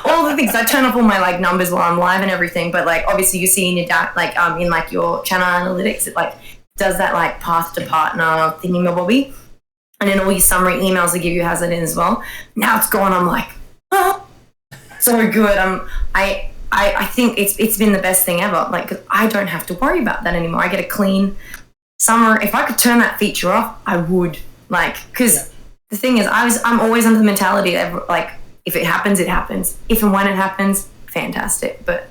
All the things, I turn off all my numbers while I'm live and everything, but obviously you see in your your channel analytics, it does that path to partner thingy-mabobby, and then all your summary emails they give you has it in as well. Now it's gone. I'm like, oh, so good. I think it's been the best thing ever. Cause I don't have to worry about that anymore. I get a clean summary. If I could turn that feature off, I would. Because the thing is, I'm always under the mentality that if it happens, it happens. If and when it happens, fantastic. But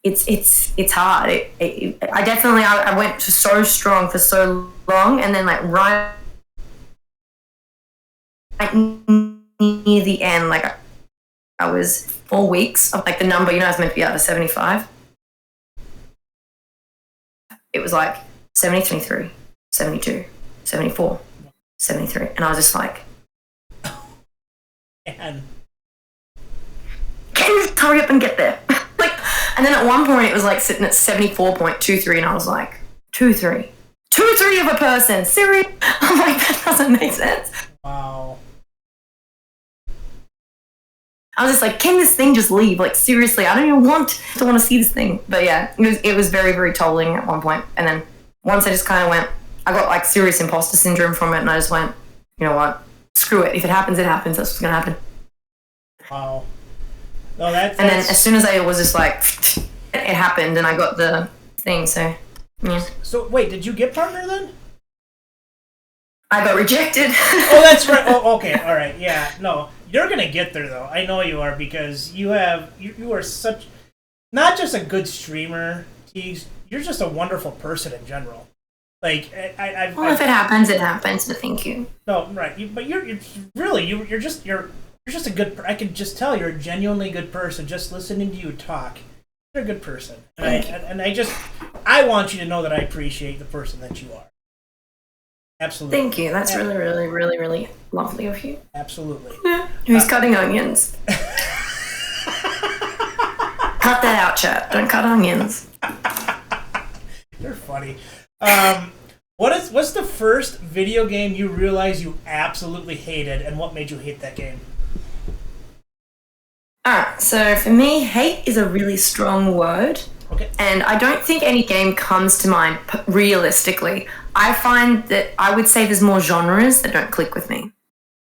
it's hard. I went so strong for so long, and then right near the end, I was 4 weeks of the number, I was meant to be out of 75. It was 70, 73, 72, 74, 73. And I was just and can you hurry up and get there? And then at one point it was sitting at 74.23, and I was like, 2-3 of a person. Serious? I'm like, that doesn't make sense. Wow. I was just like, can this thing just leave? Like, seriously, I don't even want to see this thing. But yeah, it was very, very tolling at one point. And then once I just kind of went, I got like serious imposter syndrome from it, and I just went, you know what? Screw it. If it happens, it happens. That's what's going to happen. Wow. No, that's... And then as soon as I was just like, it happened, and I got the thing, so, yeah. So, wait, did you get partner then? I got rejected. Oh, that's right. Oh, okay. All right. Yeah. No, you're going to get there, though. I know you are, because you are such... Not just a good streamer, Teegs, you're just a wonderful person in general. Like, well, if it happens, it happens, but thank you. No, right. But you're really, you're just a good... I can just tell you're a genuinely good person just listening to you talk. You're a good person. And I want you to know that I appreciate the person that you are. Absolutely. Thank you. That's really, really, really, really lovely of you. Absolutely. Yeah. Who's cutting onions? Cut that out, chat. Don't cut onions. You're funny. What's the first video game you realized you absolutely hated, and what made you hate that game? Alright, so for me, hate is a really strong word. Okay. And I don't think any game comes to mind realistically. I find that I would say there's more genres that don't click with me.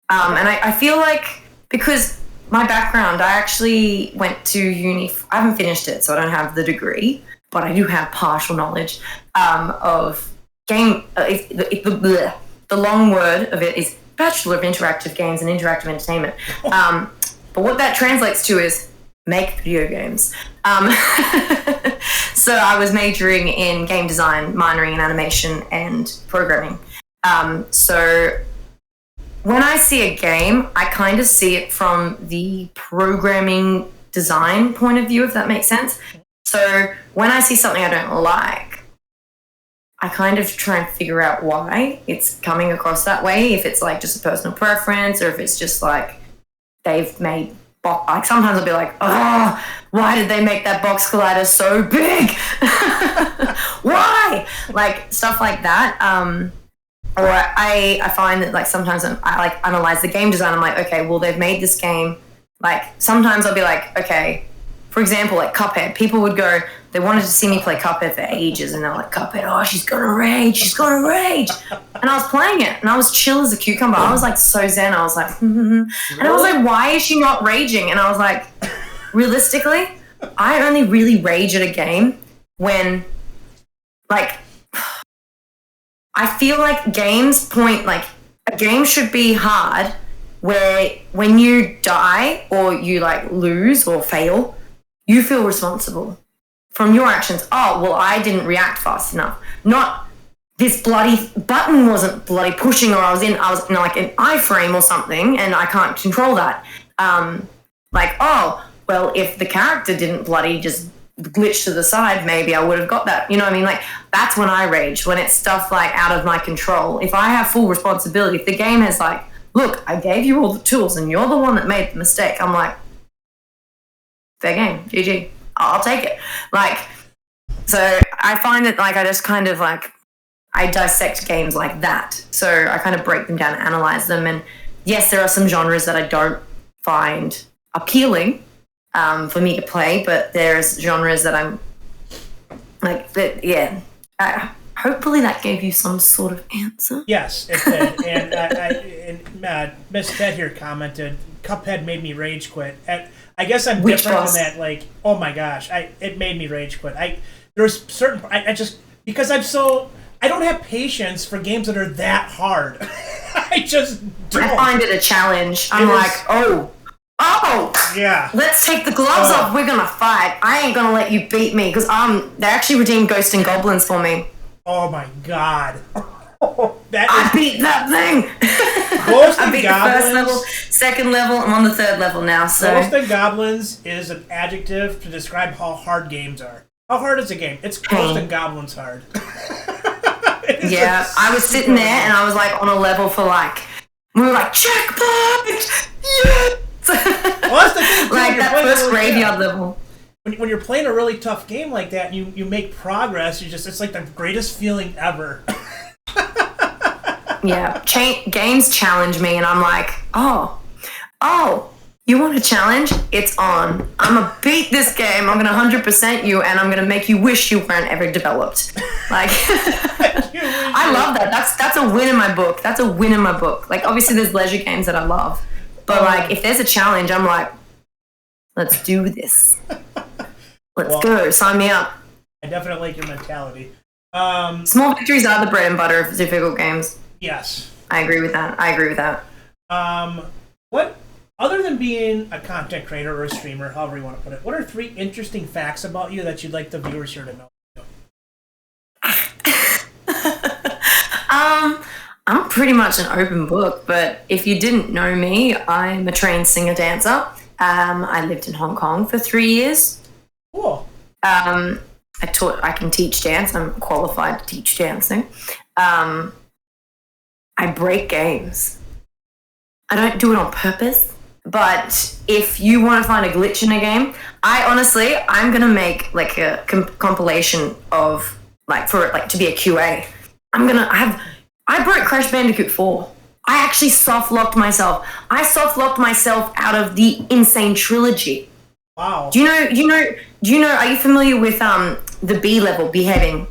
And I feel like, because my background, I actually went to uni, I haven't finished it, so I don't have the degree, but I do have partial knowledge of game, the long word of it is Bachelor of Interactive Games and Interactive Entertainment. But what that translates to is make video games. So I was majoring in game design, minoring in animation and programming. So when I see a game, I kind of see it from the programming design point of view, if that makes sense. So when I see something I don't like, I kind of try and figure out why it's coming across that way, if it's like just a personal preference or if it's just like they've made like sometimes I'll be like, oh, why did they make that box collider so big? Why? Like stuff like that. Or I find that like sometimes I like analyze the game design. I'm like, okay, well they've made this game. Like sometimes I'll be like, okay, for example, like Cuphead. People would go, they wanted to see me play Cuphead for ages, and they're like, Cuphead, oh, she's gonna rage. And I was playing it, and I was chill as a cucumber. I was like so zen. I was like, and I was like, why is she not raging? And I was like, realistically, I only really rage at a game when, like, I feel like games point, like, a game should be hard where when you die or you, like, lose or fail, you feel responsible from your actions. Oh, well, I didn't react fast enough. Not this bloody button wasn't bloody pushing, or I was in like an iframe or something, and I can't control that. Like, oh, well, if the character didn't bloody just glitch to the side, maybe I would have got that. You know what I mean? Like, that's when I rage, when it's stuff like out of my control. If I have full responsibility, if the game is like, look, I gave you all the tools and you're the one that made the mistake, I'm like, fair game, GG. I'll take it. Like, so I find that, like, I just kind of, like, I dissect games like that. So I kind of break them down, analyze them. And yes, there are some genres that I don't find appealing for me to play, but there's genres that I'm, like, that, yeah. Hopefully that gave you some sort of answer. Yes, it did. And Miss Ted here commented, Cuphead made me rage quit. And I guess I'm different than that. Like, oh my gosh, it made me rage quit. There's certain, I just, because I don't have patience for games that are that hard. I just don't. I find it a challenge. I'm like, oh, yeah. Let's take the gloves off. We're gonna fight. I ain't gonna let you beat me, because they actually redeemed Ghosts and Goblins for me. Oh my god. I beat that thing. Ghosts and I beat Goblins. The first level, second level. I'm on the third level now. So Ghosts and Goblins is an adjective to describe how hard games are. How hard is a game? It's Ghosts and Goblins hard. Yeah, I was sitting there and I was like on a level for like, we were like, checkpoint! Yes! Well, that's the thing, too, like that first graveyard level. When you're playing a really tough game like that, and you make progress, it's like the greatest feeling ever. Yeah, games challenge me, and I'm like, oh, You want a challenge? It's on. I'm going to beat this game. I'm going to 100% you, and I'm going to make you wish you weren't ever developed. Like, I love that. That's a win in my book. That's a win in my book. Like, obviously, there's leisure games that I love. But, like, if there's a challenge, I'm like, let's do this. Let's go. Sign me up. I definitely like your mentality. Small victories are the bread and butter of difficult games. Yes. I agree with that. What, other than being a content creator or a streamer, however you want to put it, what are 3 interesting facts about you that you'd like the viewers here to know? I'm pretty much an open book, but if you didn't know me, I'm a trained singer-dancer. I lived in Hong Kong for 3 years. Cool. I can teach dance. I'm qualified to teach dancing. I break games. I don't do it on purpose, but if you want to find a glitch in a game, I'm going to make like a compilation of like for it, like to be a QA. I broke Crash Bandicoot 4. I actually soft-locked myself. I soft-locked myself out of the Insane Trilogy. Wow. Do you know, are you familiar with the B level, beheading,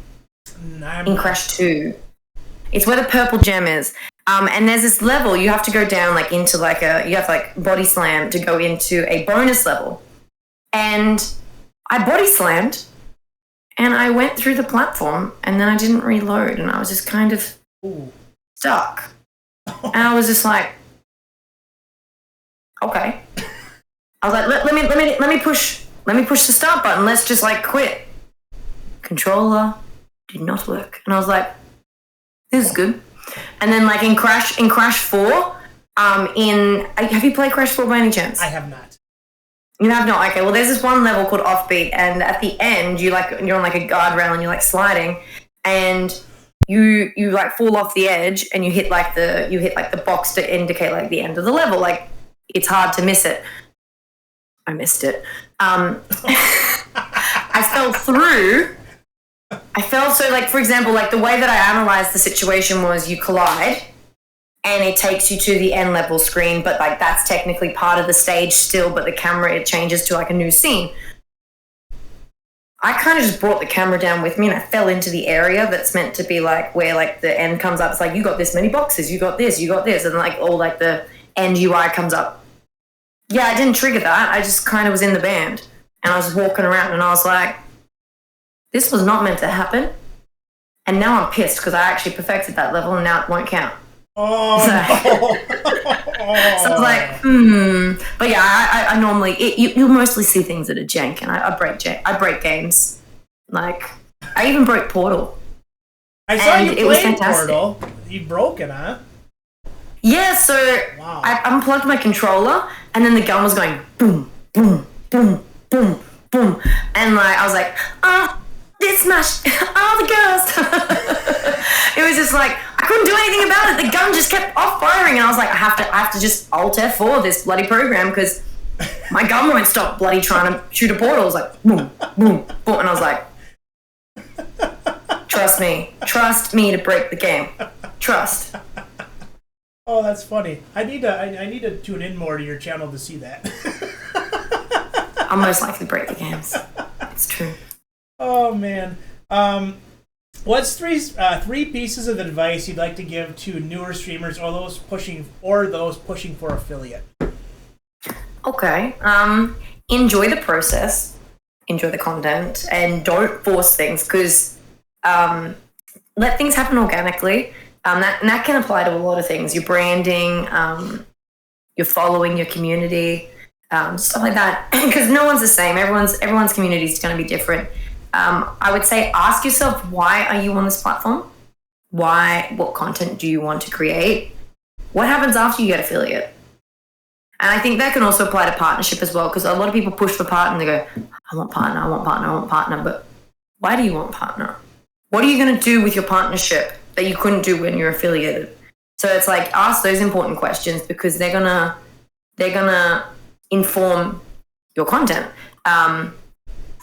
in Crash 2? It's where the purple gem is. And there's this level, you have to go down like into like you have to like body slam to go into a bonus level. And I body slammed and I went through the platform and then I didn't reload and I was just kind of stuck. And I was just like, okay. I was like, let me push the start button. Let's just like quit. Controller did not work. And I was like, this is good. And then like in Crash 4, have you played Crash 4 by any chance? I have not. You have not? Okay, well there's this one level called Offbeat, and at the end you're on like a guardrail and you're like sliding and you like fall off the edge and you hit like the box to indicate like the end of the level. Like it's hard to miss it. I missed it. I fell through. So like, for example, like the way that I analyzed the situation was you collide and it takes you to the end level screen, but like that's technically part of the stage still, but the camera, it changes to like a new scene. I kind of just brought the camera down with me and I fell into the area that's meant to be like where like the end comes up. It's like, you got this many boxes, you got this. And like all like the end UI comes up. Yeah, I didn't trigger that. I just kind of was in the band and I was walking around and I was like, this was not meant to happen. And now I'm pissed because I actually perfected that level and now it won't count. Oh, so I was like, But yeah, I normally, you mostly see things that are jank and I break games. Like, I even broke Portal. I saw you play Portal. You broke it, huh? Yeah, so wow. I unplugged my controller and then the gun was going boom, boom, boom, boom, boom. And like, I was like, this smashed all the girls. It was just like, I couldn't do anything about it. The gun just kept off firing and I was like, I have to just Alt F4 this bloody program because my gun won't stop bloody trying to shoot a portal. It was like, boom, boom, boom. And I was like, trust me to break the game. Trust. Oh, that's funny. I need to tune in more to your channel to see that. I'll most likely break the games. It's true. Oh man. What's three pieces of advice you'd like to give to newer streamers or those pushing for affiliate? Okay. Enjoy the process, enjoy the content, and don't force things because let things happen organically. That can apply to a lot of things. Your branding, your following, your community, stuff like that. Because no one's the same. Everyone's community is going to be different. I would say ask yourself, why are you on this platform? What content do you want to create? What happens after you get affiliate? And I think that can also apply to partnership as well, because a lot of people push for partner and they go, I want partner. But why do you want partner? What are you going to do with your partnership that you couldn't do when you're affiliated? So it's like, ask those important questions because they're gonna inform your content.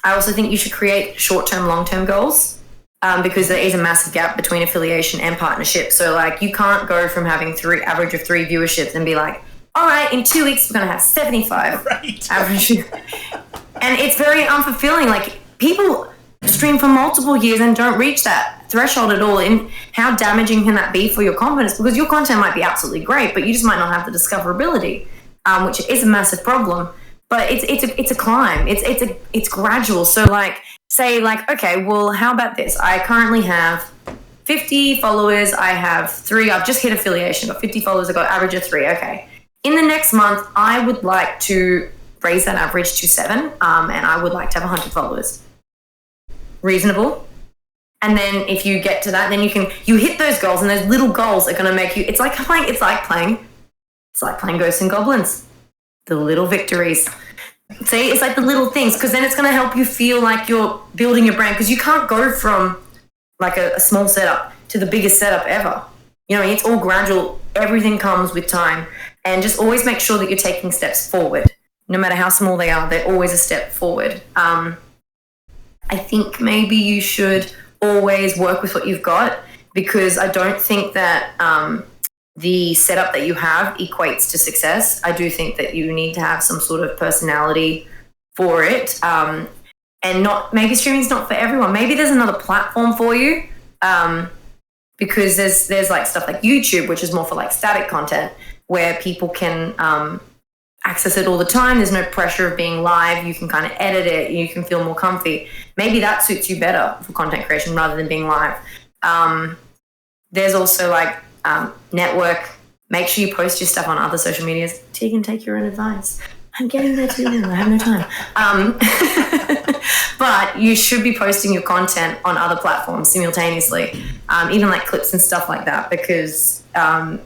I also think you should create short-term, long-term goals because there is a massive gap between affiliation and partnership. So like you can't go from having average of 3 viewerships and be like, all right, in 2 weeks, we're going to have 75 average. And it's very unfulfilling. Like, people stream for multiple years and don't reach that threshold at all. And how damaging can that be for your confidence? Because your content might be absolutely great, but you just might not have the discoverability, which is a massive problem. But it's a climb. It's gradual. So, like, say, like, okay, well, how about this? I currently have 50 followers. I have 3. I've just hit affiliation. Got 50 followers. I got average of 3. Okay. In the next month, I would like to raise that average to 7, and I would like to have 100 followers. Reasonable. And then if you get to that, then you hit those goals, and those little goals are going to make you. It's like playing Ghosts and Goblins. The little victories. See, it's like the little things, because then it's going to help you feel like you're building your brand, because you can't go from like a small setup to the biggest setup ever. You know, it's all gradual. Everything comes with time. And just always make sure that you're taking steps forward. No matter how small they are, they're always a step forward. I think maybe you should always work with what you've got, because I don't think that the setup that you have equates to success. I do think that you need to have some sort of personality for it. And maybe streaming's not for everyone. Maybe there's another platform for you. Because there's like stuff like YouTube, which is more for like static content, where people can access it all the time. There's no pressure of being live. You can kind of edit it. You can feel more comfy. Maybe that suits you better for content creation rather than being live. There's also like network. Make sure you post your stuff on other social medias. Tegan, take your own advice. I'm getting there too. I have no time. But you should be posting your content on other platforms simultaneously, even like clips and stuff like that, because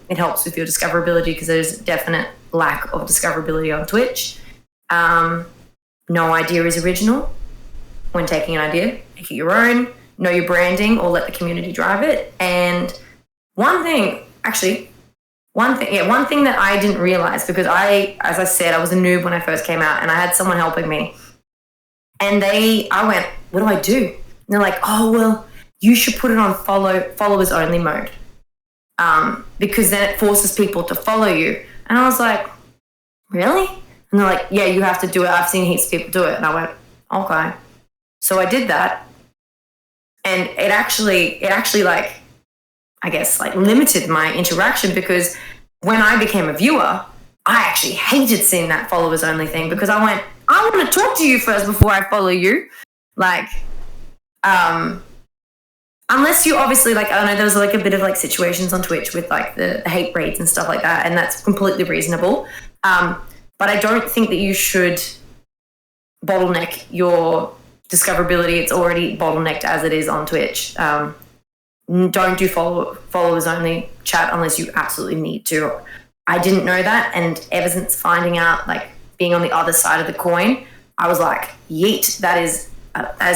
it helps with your discoverability, because there's a definite lack of discoverability on Twitch. No idea is original. When taking an idea, make it your own. Know your branding, or let the community drive it. And one thing that I didn't realize, because as I said, I was a noob when I first came out, and I had someone helping me. And I went, what do I do? And they're like, oh, well, you should put it on followers only mode, because then it forces people to follow you. And I was like, really? And they're like, yeah, you have to do it. I've seen heaps of people do it. And I went, okay. So I did that. And it actually like, I guess, like limited my interaction, because when I became a viewer, I actually hated seeing that followers only thing, because I went, I want to talk to you first before I follow you. Like, unless you obviously, like, I don't know, there was like a bit of like situations on Twitch with like the hate raids and stuff like that, and that's completely reasonable. But I don't think that you should bottleneck your discoverability. It's already bottlenecked as it is on Twitch. Don't do followers only chat unless you absolutely need to. I didn't know that, and ever since finding out, like, being on the other side of the coin, I was like, yeet, that is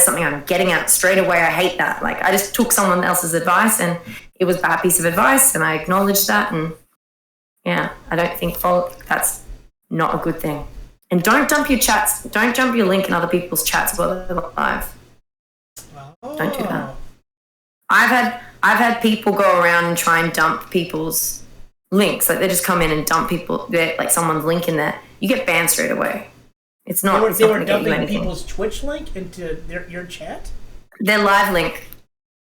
something I'm getting at straight away. I hate that. Like, I just took someone else's advice, and it was a bad piece of advice, and I acknowledged that. And yeah, I don't think that's not a good thing. And don't dump your link in other people's chats while they're live. Oh. Don't do that. I've had people go around and try and dump people's links. Like, they just come in and dump like someone's link in there. You get banned straight away. It's not. They were dumping people's Twitch link into your chat. Their live link.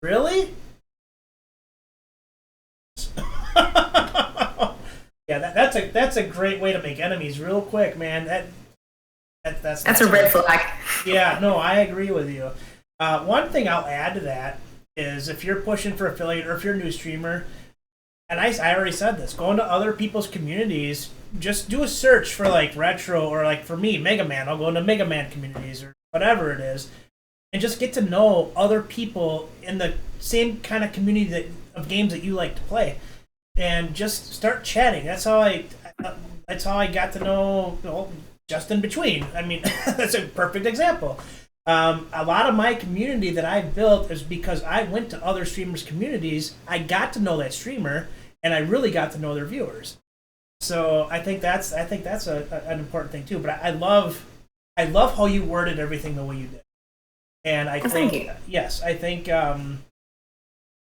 Really? Yeah, that's a great way to make enemies real quick, man. That's a red flag. Yeah, no, I agree with you. One thing I'll add to that is, if you're pushing for affiliate, or if you're a new streamer, and I already said this, go into other people's communities, just do a search for like retro, or like for me, Mega Man. I'll go into Mega Man communities or whatever it is, and just get to know other people in the same kind of community of games that you like to play, and just start chatting. That's how I got to know Justin Between. I mean, that's a perfect example. A lot of my community that I built is because I went to other streamers' communities. I got to know that streamer, and I really got to know their viewers. So I think that's an important thing too. But I love how you worded everything the way you did, and I think you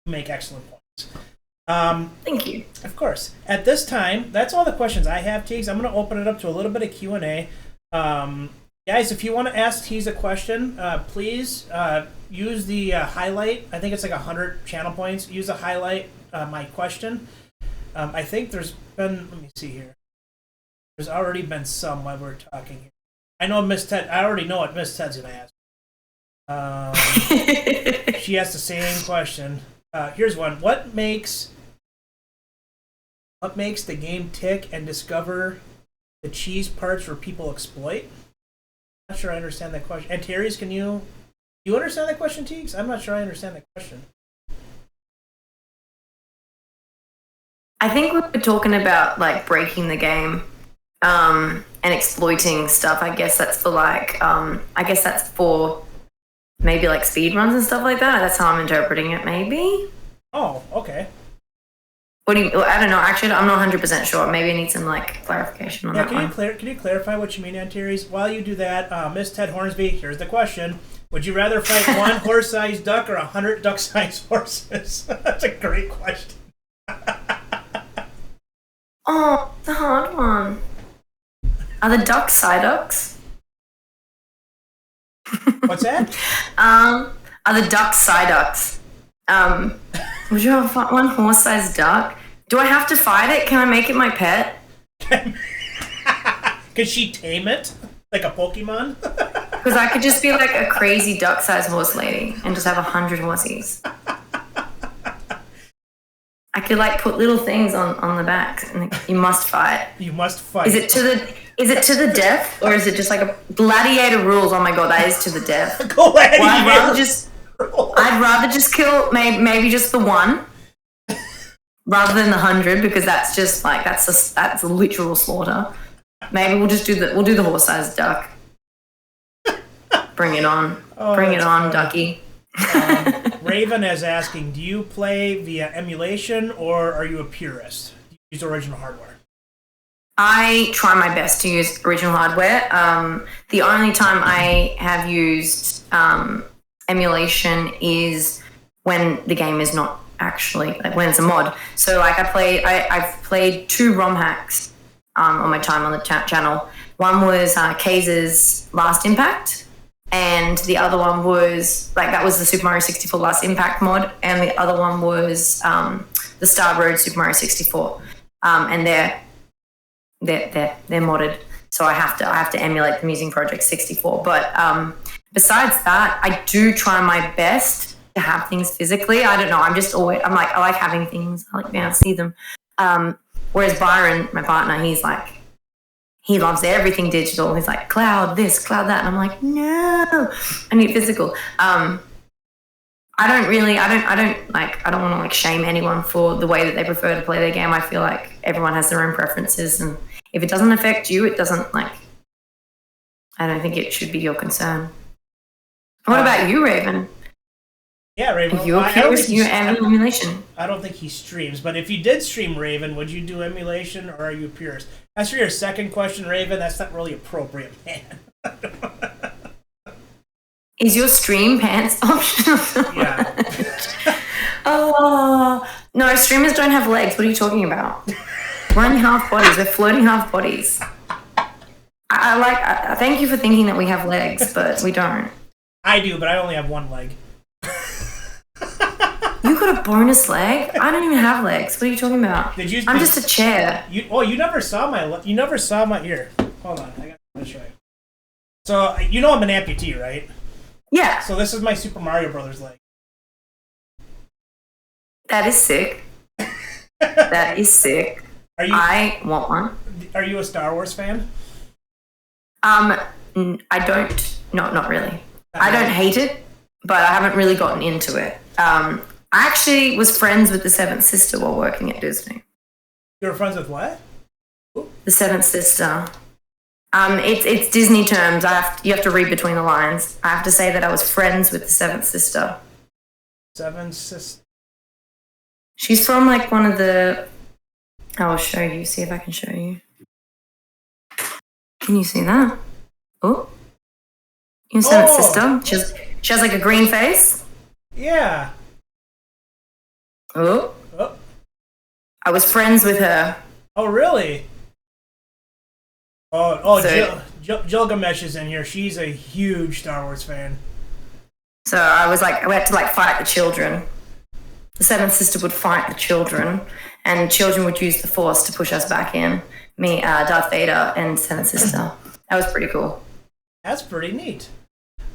make excellent points. Thank you. Of course. At this time, that's all the questions I have, Teegs. I'm going to open it up to a little bit of Q&A. Guys, if you want to ask Teegs a question, please use the highlight. I think it's like 100 channel points. Use the highlight my question. I think there's been, let me see here. There's already been some while we're talking here. I know Miss Ted, I already know what Miss Ted's going to ask. She asked the same question. Here's one. What makes the game tick and discover the cheese parts where people exploit? I'm not sure I understand that question. And Terry's, can you understand that question, Teeks? I'm not sure I understand that question. I think we were talking about like breaking the game and exploiting stuff. I guess that's for maybe like speed runs and stuff like that. That's how I'm interpreting it, maybe. Oh, okay. What do you? I don't know. Actually, I'm not 100% sure. Maybe I need some like clarification on that one. Can you clarify what you mean, Antares? While you do that, Miss Ted Hornsby, here's the question: would you rather fight one horse-sized duck or 100 duck-sized horses? That's a great question. Oh, the hard one. Are the ducks Psyducks? What's that? Are the ducks Psyducks? Would you have one horse-sized duck? Do I have to fight it? Can I make it my pet? Can she tame it like a Pokemon? Because I could just be like a crazy duck-sized horse lady and just have 100 horsies. I could like put little things on the back and like, you must fight. You must fight. Is it to the death or is it just like a gladiator rules? Oh my god, that is to the death. Gladiator. Well, I'd rather just kill maybe just the one rather than the 100 because that's just like that's a literal slaughter. Maybe we'll do the horse-sized duck. Bring it on. Bring it on, funny. Ducky. Raven is asking, do you play via emulation or are you a purist? Do you use original hardware? I try my best to use original hardware. The only time I have used emulation is when the game is not actually like when it's a mod. So like I've played 2 ROM hacks on my time on the channel. One was Kaze's Last Impact, and the other one was that was the Super Mario 64 Last Impact mod, and the other one was the Star Road Super Mario 64, and they're modded. So I have to emulate them using Project 64. But besides that, I do try my best to have things physically. I don't know. I like having things. I like being able to see them. Whereas Byron, my partner, he loves everything digital. He's like, cloud this, cloud that. And I'm like, no, I need physical. I don't want to like shame anyone for the way that they prefer to play their game. I feel like everyone has their own preferences, and if it doesn't affect you, it doesn't I don't think it should be your concern. What about you, Raven? Yeah, Raven. You're curious, you emulation. I don't think he streams, but if you did stream, Raven, would you do emulation or are you a purist? As for your second question, Raven, that's not really appropriate, man. Is your stream pants optional? Yeah. Oh, no, streamers don't have legs. What are you talking about? We're only half bodies. We're floating half bodies. I thank you for thinking that we have legs, but we don't. I do, but I only have one leg. You got a bonus leg? I don't even have legs. What are you talking about? I'm just a chair. You never saw my here. Hold on, I gotta show you. So you know I'm an amputee, right? Yeah. So this is my Super Mario Brothers leg. That is sick. That is sick. I want one. Are you a Star Wars fan? I don't. Not really. I don't hate it, but I haven't really gotten into it. I actually was friends with the Seventh Sister while working at Disney. You were friends with what? The Seventh Sister. It's Disney terms. You have to read between the lines. I have to say that I was friends with the Seventh Sister. Seventh Sister. She's from like one of the. I'll show you. See if I can show you. Can you see that? Oh. Your Seventh Sister. She has like a green face. Yeah. Oh. I was friends with her. Oh, really? Oh, So, Gilgamesh is in here. She's a huge Star Wars fan. so I was like, we had to like fight the children. The seventh sister would fight the children, and children would use the Force to push us back in. Me, Darth Vader, and seventh sister. That was pretty cool. That's pretty neat.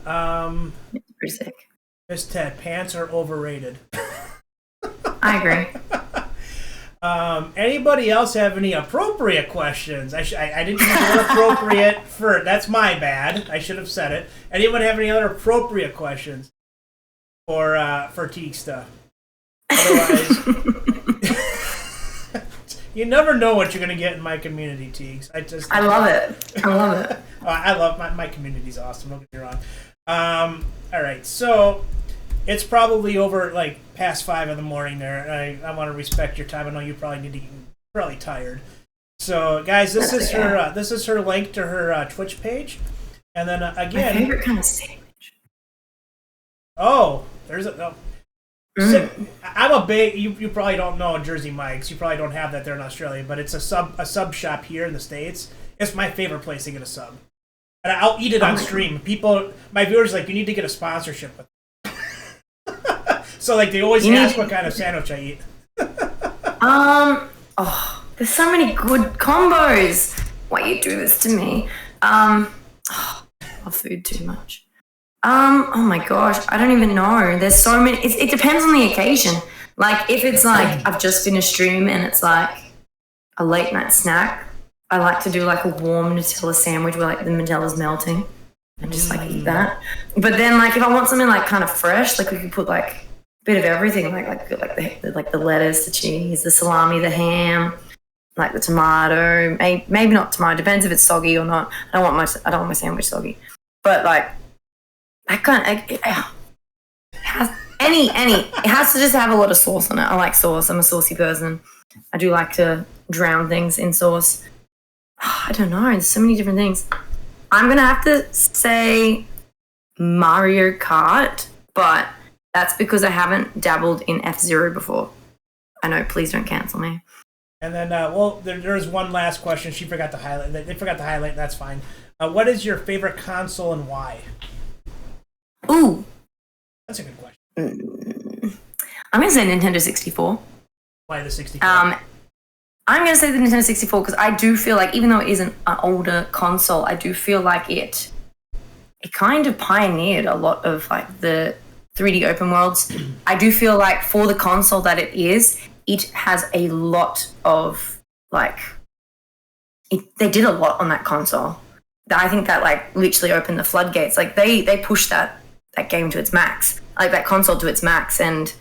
It's pretty sick. Miss Ted, pants are overrated. I agree. Anybody else have any appropriate questions? I didn't use the word appropriate for. That's my bad. I should have said it. Anyone have any other appropriate questions for Teegstah? Otherwise, you never know what you're going to get in my community, Teegs. I love it. I love it. I love my community's awesome. Don't get me wrong. All right, so it's probably over like past 5 in the morning. There, I want to respect your time. I know you probably need to. You're probably tired. So, guys, this is her link to her Twitch page, and then again, my favorite kind of sandwich. Oh, there's a. Oh. I'm a big. You probably don't know Jersey Mike's. You probably don't have that there in Australia, but it's a sub shop here in the States. It's my favorite place to get a sub, and I'll eat it on stream. People, my viewers, like, you need to get a sponsorship with. So like they always ask what kind of sandwich I eat. There's so many good combos. Why you do this to me? I love food too much. Oh my gosh, I don't even know. There's so many. It depends on the occasion. Like if it's like I've just finished stream and it's like a late night snack, I like to do like a warm Nutella sandwich where like the Nutella's melting and just like eat that. But then like if I want something like kind of fresh, like we could put like a bit of everything, like the lettuce, the cheese, the salami, the ham, like the tomato. Maybe not tomato. Depends if it's soggy or not. I don't want my sandwich soggy. But like. It has to just have a lot of sauce on it. I like sauce. I'm a saucy person. I do like to drown things in sauce. I don't know. There's so many different things. I'm going to have to say Mario Kart, but that's because I haven't dabbled in F-Zero before. I know. Please don't cancel me. And then, there's one last question. She forgot to highlight. They forgot to highlight. That's fine. What is your favorite console and why? Ooh. That's a good question. I'm going to say Nintendo 64. Why the 64? I'm going to say the Nintendo 64 because I do feel like, even though it is an older console, I do feel like it kind of pioneered a lot of like the 3D open worlds. I do feel like for the console that it has a lot of like, they did a lot on that console. I think that like literally opened the floodgates. Like they pushed that game to its max, like that console to its max, and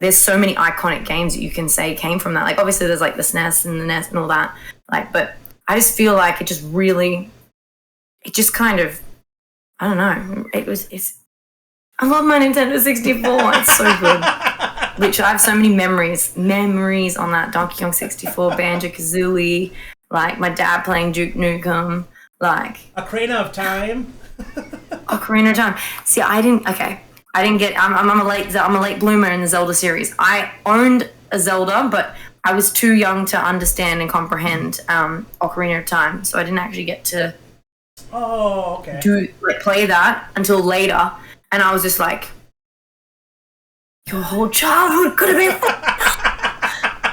there's so many iconic games that you can say came from that. Like obviously there's like the SNES and the NES and all that, like, but I just feel like it just kind of, I don't know, I love my Nintendo 64. It's so good. Literally, I have so many memories on that. Donkey Kong 64, Banjo-Kazooie, like my dad playing Duke Nukem, like Ocarina of Time. Ocarina of Time. See, I didn't get. I'm a late bloomer in the Zelda series. I owned a Zelda, but I was too young to understand and comprehend Ocarina of Time, so I didn't actually get to. Oh, okay. Play that until later, and I was just like, your whole childhood could have been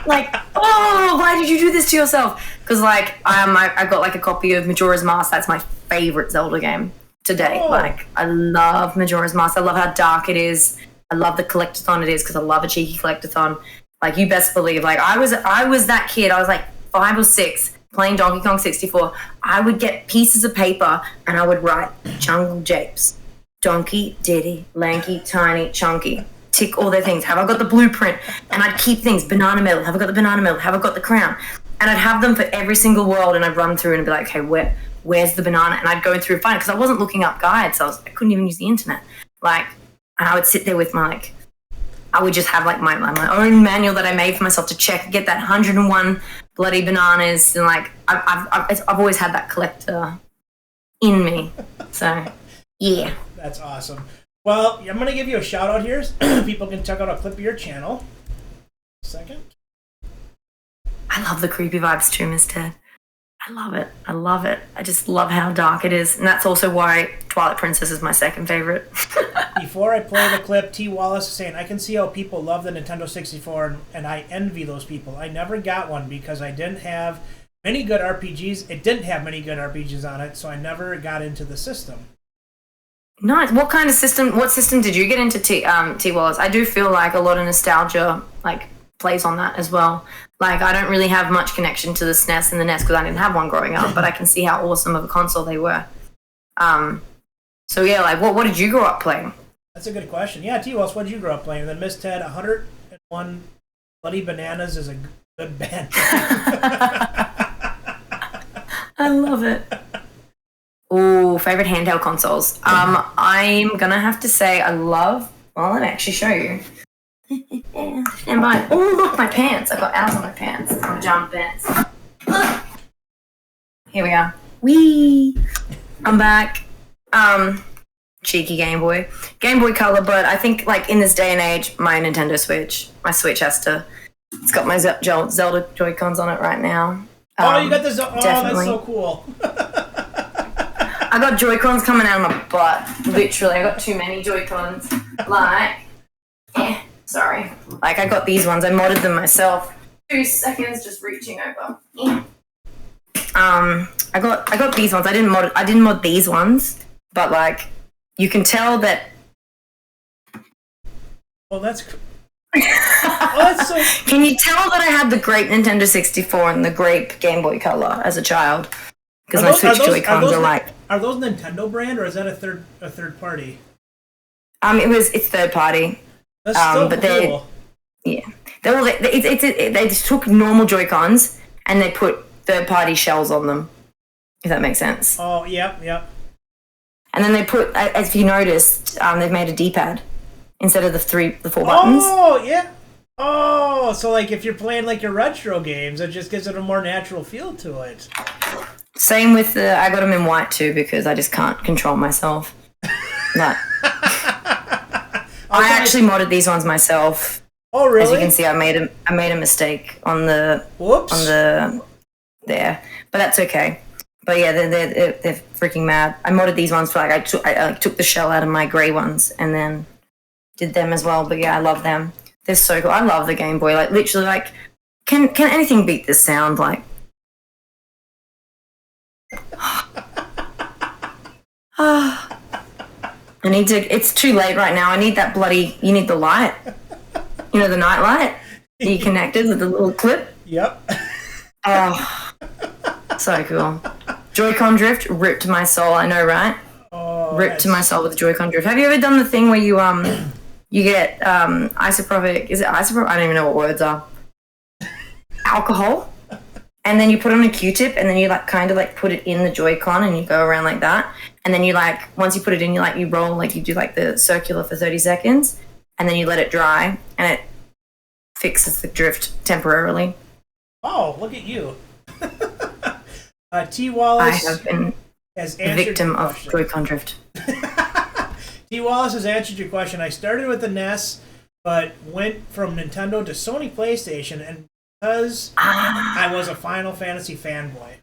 like, oh, why did you do this to yourself? Because like I got like a copy of Majora's Mask. That's my favorite Zelda game to date. Oh. Like I love Majora's Mask. I love how dark it is. I love the collectathon it is because I love a cheeky collectathon. Like you best believe, like I was that kid. I was like 5 or 6 playing Donkey Kong 64. I would get pieces of paper and I would write Jungle Japes, Donkey, Diddy, Lanky, Tiny, Chunky. Tick all their things. Have I got the blueprint? And I'd keep things. Banana medal. Have I got the banana medal? Have I got the crown? And I'd have them for every single world, and I'd run through and be like, okay, where's the banana? And I'd go through and find it because I wasn't looking up guides. So I couldn't even use the internet. Like, and I would sit there with my I would just have like my own manual that I made for myself to get that 101 bloody bananas, and like I've always had that collector in me. So yeah, that's awesome. Well, I'm going to give you a shout out here. People can check out a clip of your channel. Second. I love the creepy vibes too, Miss Ted. I love it. I love it. I just love how dark it is. And that's also why Twilight Princess is my second favorite. Before I play the clip, T. Wallace is saying, I can see how people love the Nintendo 64, and I envy those people. I never got one because I didn't have many good RPGs. It didn't have many good RPGs on it, so I never got into the system. Nice. What kind of system? What system did you get into, T. Wallace? I do feel like a lot of nostalgia, like, plays on that as well. Like, I don't really have much connection to the SNES and the NES because I didn't have one growing up, but I can see how awesome of a console they were. So yeah, like, what did you grow up playing? That's a good question. Yeah, T. Wells, what did you grow up playing? And then Miss Ted, 101 Bloody Bananas is a good band. I love it. Oh, favorite handheld consoles. I'm gonna have to say I love. Well, let me actually show you. Stand by. Oh, look, my pants. I got owls on my pants. My jump pants. Here we are. Wee. I'm back. Cheeky Game Boy Color, but I think like in this day and age, my Switch has to. It's got my Zelda Joy-Cons on it right now. Oh, you got this. Oh, definitely. That's so cool. I got Joy-Cons coming out of my butt. Literally, I got too many Joy-Cons. Sorry. Like, I got these ones. I modded them myself. 2 seconds, just reaching over. Yeah. I got these ones. I didn't mod these ones, but like, you can tell that. Well, that's. That's so. Can you tell that I had the grape Nintendo 64 and the grape Game Boy Color as a child? Because my Switch Joy-Cons are like. Are those Nintendo brand or is that a third party? It's third party. That's so but cool. They just took normal Joy-Cons and they put third-party shells on them, if that makes sense. Oh, yep. And then they put, as you noticed, they've made a D-pad instead of the 4 buttons. Oh, yeah. Oh, so like if you're playing like your retro games, it just gives it a more natural feel to it. Same with I got them in white too because I just can't control myself. But I actually modded these ones myself. Oh, really? As you can see, I made a mistake on the there, but that's okay. But yeah, they're freaking mad. I modded these ones for like I took the shell out of my grey ones and then did them as well. But yeah, I love them. They're so cool. I love the Game Boy. Like literally, like can anything beat this sound? Like. It's too late right now. I need that you need the light. You know, the night light? You connected with the little clip? Yep. Oh, so cool. Joy-Con drift ripped my soul, I know, right? Oh, ripped to my soul with the Joy-Con drift. Have you ever done the thing where you get isopropyl, is it isopropyl? I don't even know what words are. Alcohol? And then you put on a Q-tip and then you like kind of like put it in the Joy-Con and you go around like that. And then you like, once you put it in, you roll, like you do like the circular for 30 seconds and then you let it dry and it fixes the drift temporarily. Oh, look at you. T. Wallace I have been a victim of Joy-Con drift. T. Wallace has answered your question. I started with the NES, but went from Nintendo to Sony PlayStation and because I was a Final Fantasy fanboy.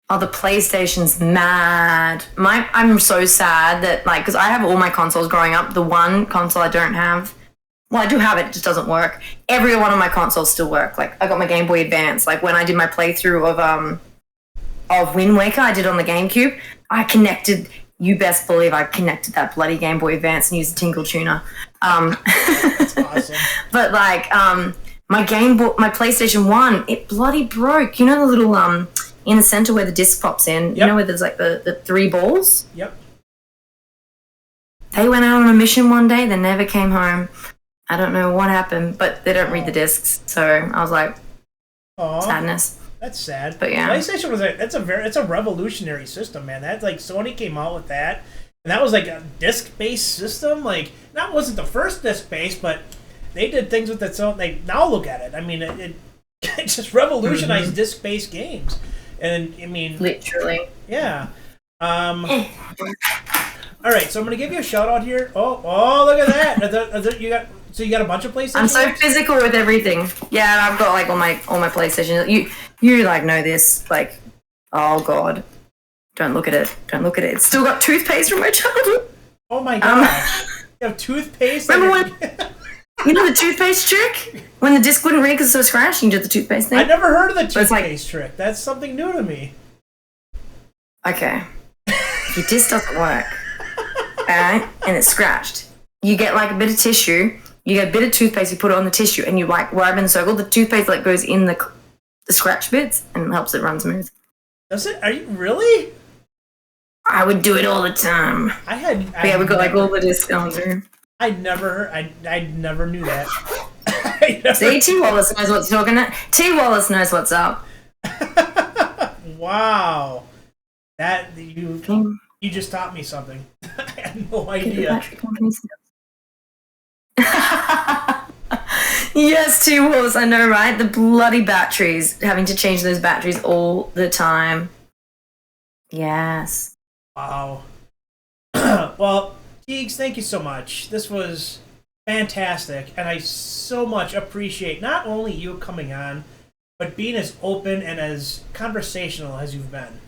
Oh, the PlayStation's mad. I'm so sad that, like, because I have all my consoles growing up. The one console I don't have, well, I do have it, it just doesn't work. Every one of my consoles still work. Like, I got my Game Boy Advance. Like, when I did my playthrough of Wind Waker, I did on the GameCube, I connected, you best believe I connected that bloody Game Boy Advance and used a Tinkle Tuner. That's awesome. But, like, my PlayStation 1, it bloody broke. You know the little, in the center where the disc pops in? Yep. You know where there's, like, the 3 balls? Yep. They went out on a mission one day. They never came home. I don't know what happened, but they don't read the discs. So I was like, sadness. That's sad. But yeah. PlayStation was it's a revolutionary system, man. That's like Sony came out with that. And that was like a disc-based system. Like, that wasn't the first disc-based, but they did things with it. So like now look at it. I mean, it just revolutionized disc-based games. And I mean, literally, yeah. All right, so I'm gonna give you a shout out here. Oh, look at that! You got So you got a bunch of PlayStation? I'm so physical with everything. Yeah, I've got like all my PlayStation. You like know this. Like, oh god, don't look at it. Don't look at it. It's still got toothpaste from my childhood. Oh my gosh. You have toothpaste? Remember when... You know the toothpaste trick? When the disc wouldn't read because it was scratched, you did the toothpaste thing? I never heard of the toothpaste trick. That's something new to me. Okay. If your disc doesn't work, alright, and it's scratched, you get like a bit of tissue, you get a bit of toothpaste, you put it on the tissue, and you like rub in a circle. The toothpaste like goes in the scratch bits and helps it run smooth. Does it? Are you really? I would do it all the time. We got like all the discs going through. I never knew that. See, T. Wallace knows what's talking. T. Wallace knows what's up. Wow, that you just taught me something. I had no idea. Yes, T. Wallace, I know, right? The bloody batteries, having to change those batteries all the time. Yes. Wow. Well, Teegs, thank you so much. This was fantastic, and I so much appreciate not only you coming on, but being as open and as conversational as you've been.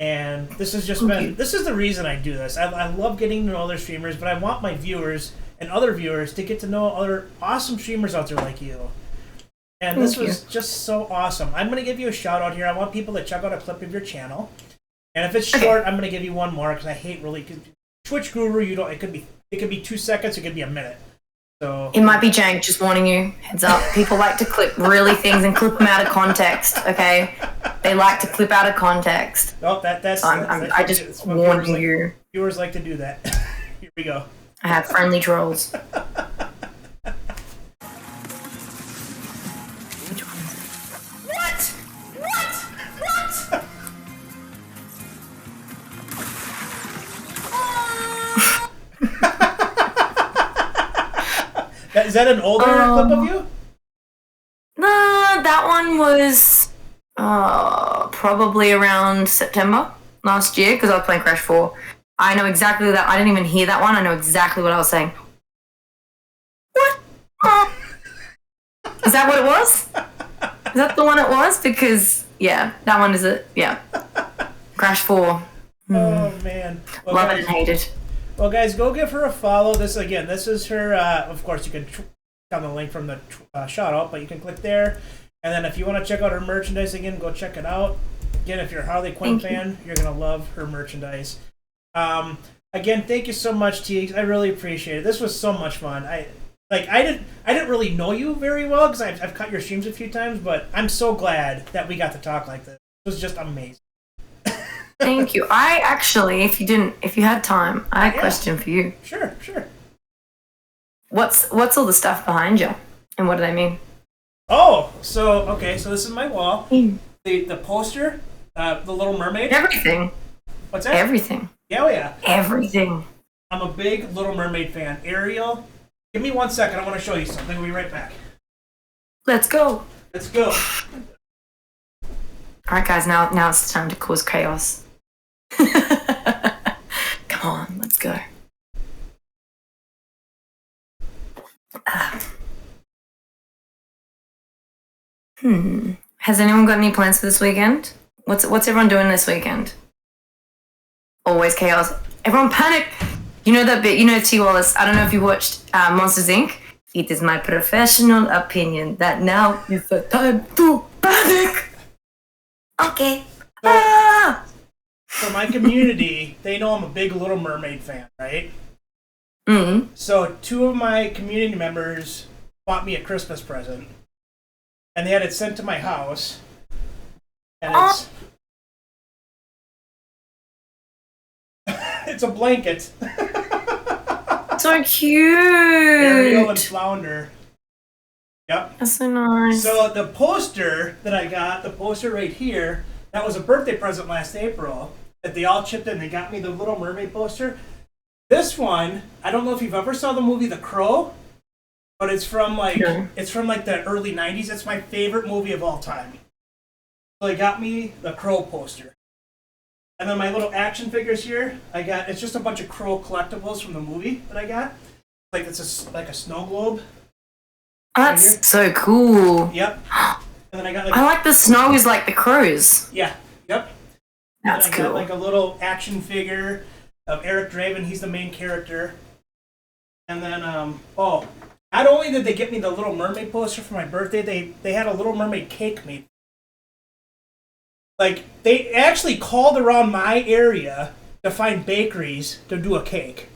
And this has just this is the reason I do this. I love getting to know other streamers, but I want my viewers and other viewers to get to know other awesome streamers out there like you. And this was just so awesome. I'm going to give you a shout out here. I want people to check out a clip of your channel. And if it's short, I'm going to give you one more because I hate really... Twitch Guru, it could be 2 seconds, it could be a minute. So it might be jank, just warning you. Heads up. People like to clip really things and clip them out of context, okay? They like to clip out of context. Oh, that's I just warn you. Viewers like to do that. Here we go. I have friendly trolls. Is that an older clip of you? Nah, that one was probably around September last year because I was playing Crash 4. I know exactly that. I didn't even hear that one. I know exactly what I was saying. What? Is that what it was? Is that the one it was? Because, yeah, that one is it. Yeah. Crash 4. Oh, man. Well, love it and hate it. Well, guys, go give her a follow. This is her. Of course, you can click on the link from the shout out, but you can click there. And then if you want to check out her merchandise again, go check it out. Again, if you're a Harley Quinn fan, you're going to love her merchandise. Again, thank you so much, Teegs. I really appreciate it. This was so much fun. I didn't really know you very well because I've cut your streams a few times, but I'm so glad that we got to talk like this. It was just amazing. Thank you. I actually, if you had time, I had a question for you. Sure. What's all the stuff behind you, and what do they mean? Oh, so this is my wall. The poster, the Little Mermaid. Everything. What's that? Everything. Yeah, oh yeah. Everything. I'm a big Little Mermaid fan. Ariel, give me 1 second. I want to show you something. We'll be right back. Let's go. Let's go. All right, guys. Now it's time to cause chaos. Come on, let's go. Has anyone got any plans for this weekend? What's everyone doing this weekend? Always chaos. Everyone panic. You know that bit? You know T. Wallace. I don't know if you watched Monsters Inc. It is my professional opinion that now is the time to panic. Okay. So my community, they know I'm a big Little Mermaid fan, right? Mm-hmm. So 2 of my community members bought me a Christmas present, and they had it sent to my house. And it's a blanket. So cute. Ariel and Flounder. Yep. That's so nice. So the poster that I got, the poster right here, that was a birthday present last April that they all chipped in. They got me the Little Mermaid poster. This one, I don't know if you've ever saw the movie The Crow, but it's from the early 90s. It's my favorite movie of all time. So they got me the Crow poster. And then my little action figures here, it's just a bunch of Crow collectibles from the movie that I got. like it's like a snow globe. That's so cool. Yep. And then I got like I like the snow is like the crows. yeah, yep. That's and I cool. got like a little action figure of Eric Draven. He's the main character. And then not only did they get me the Little Mermaid poster for my birthday, they had a Little Mermaid cake made. Like they actually called around my area to find bakeries to do a cake.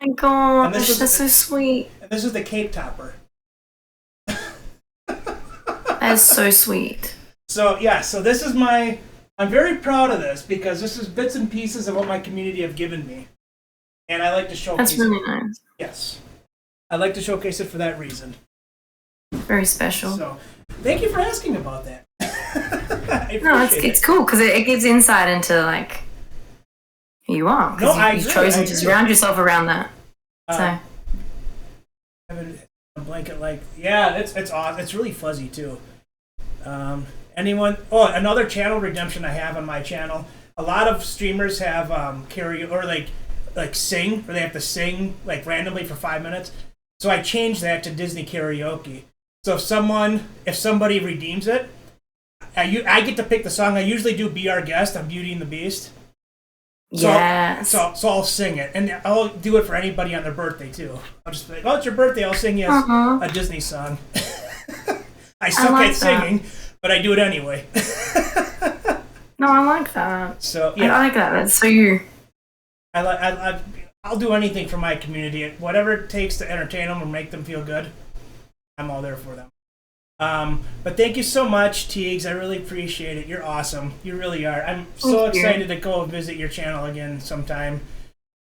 Oh my gosh, And this is- that's so sweet. And this is the cake topper. That's so sweet. So yeah, so this is I'm very proud of this because this is bits and pieces of what my community have given me. And I like to showcase That's really nice. Yes. I like to showcase it for that reason. Very special. So thank you for asking about that. No, it's cool because it gives insight into like who you are. No, I you've agree, chosen I to agree. surround yourself around that. So Having a blanket like it's awesome. It's really fuzzy too. Another channel redemption I have on my channel. A lot of streamers have karaoke or like sing, or they have to sing like randomly for 5 minutes. So I changed that to Disney karaoke. So if somebody redeems it, I get to pick the song. I usually do "Be Our Guest" on Beauty and the Beast. So, yes. so I'll sing it, and I'll do it for anybody on their birthday too. I'll just be like, "Oh, it's your birthday! I'll sing you a Disney song." I suck like at singing, but I do it anyway. No, I like that. So I like that. That's so you. I'll do anything for my community, whatever it takes to entertain them or make them feel good. I'm all there for them. But thank you so much, Teegs. I really appreciate it. You're awesome. You really are. I'm so excited to go visit your channel again sometime.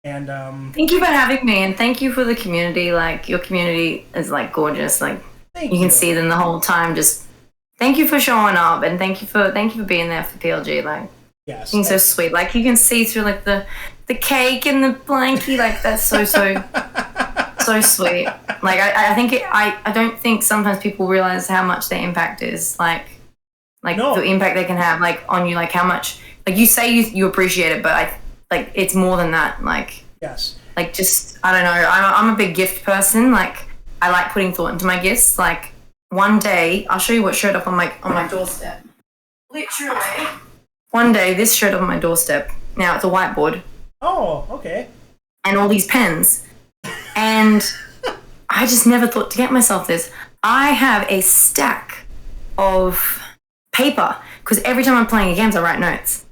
And thank you for having me, and thank you for the community. Like your community is like gorgeous. Like you can see them the whole time. Just thank you for showing up, and thank you for being there for PLG. Like yes, being so sweet. Like you can see through like the cake and the blankie. Like that's so so sweet. Like I think I don't think sometimes people realize how much their impact is. Like the impact they can have like on you. Like how much like you say you appreciate it, but like it's more than that. Like yes. Like just I don't know. I'm a big gift person. Like I like putting thought into my gifts. Like one day I'll show you what showed up on my doorstep. Literally. One day this showed up on my doorstep. Now it's a whiteboard. Oh, okay. And all these pens. And I just never thought to get myself this. I have a stack of paper because every time I'm playing games I write notes.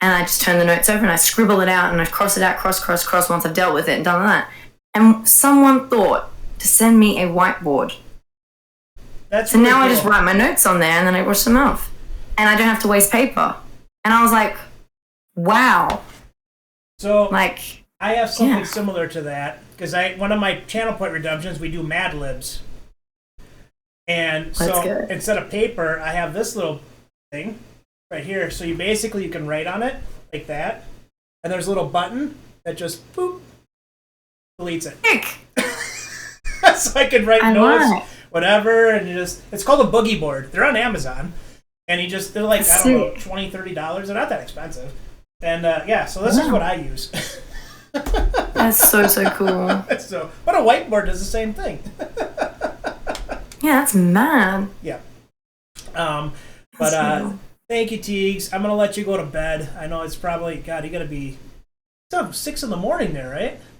And I just turn the notes over and I scribble it out and I cross it out, cross once I've dealt with it and done that. And someone thought to send me a whiteboard. That's so really now cool. I just write my notes on there and then I brush them off. And I don't have to waste paper. And I was like, wow. So like I have something similar to that because one of my channel point redemptions we do Mad Libs. And so instead of paper, I have this little thing right here. So you can write on it like that. And there's a little button that just boop deletes it. So I can write notes, whatever, and it's called a boogie board. They're on Amazon. And they're like, I don't know, $20, $30. They're not that expensive. And so this is what I use. That's so cool. But a whiteboard does the same thing. Yeah, that's mad. Yeah. Thank you, Teegs. I'm gonna let you go to bed. I know it's probably you gotta be 6 in the morning there, right?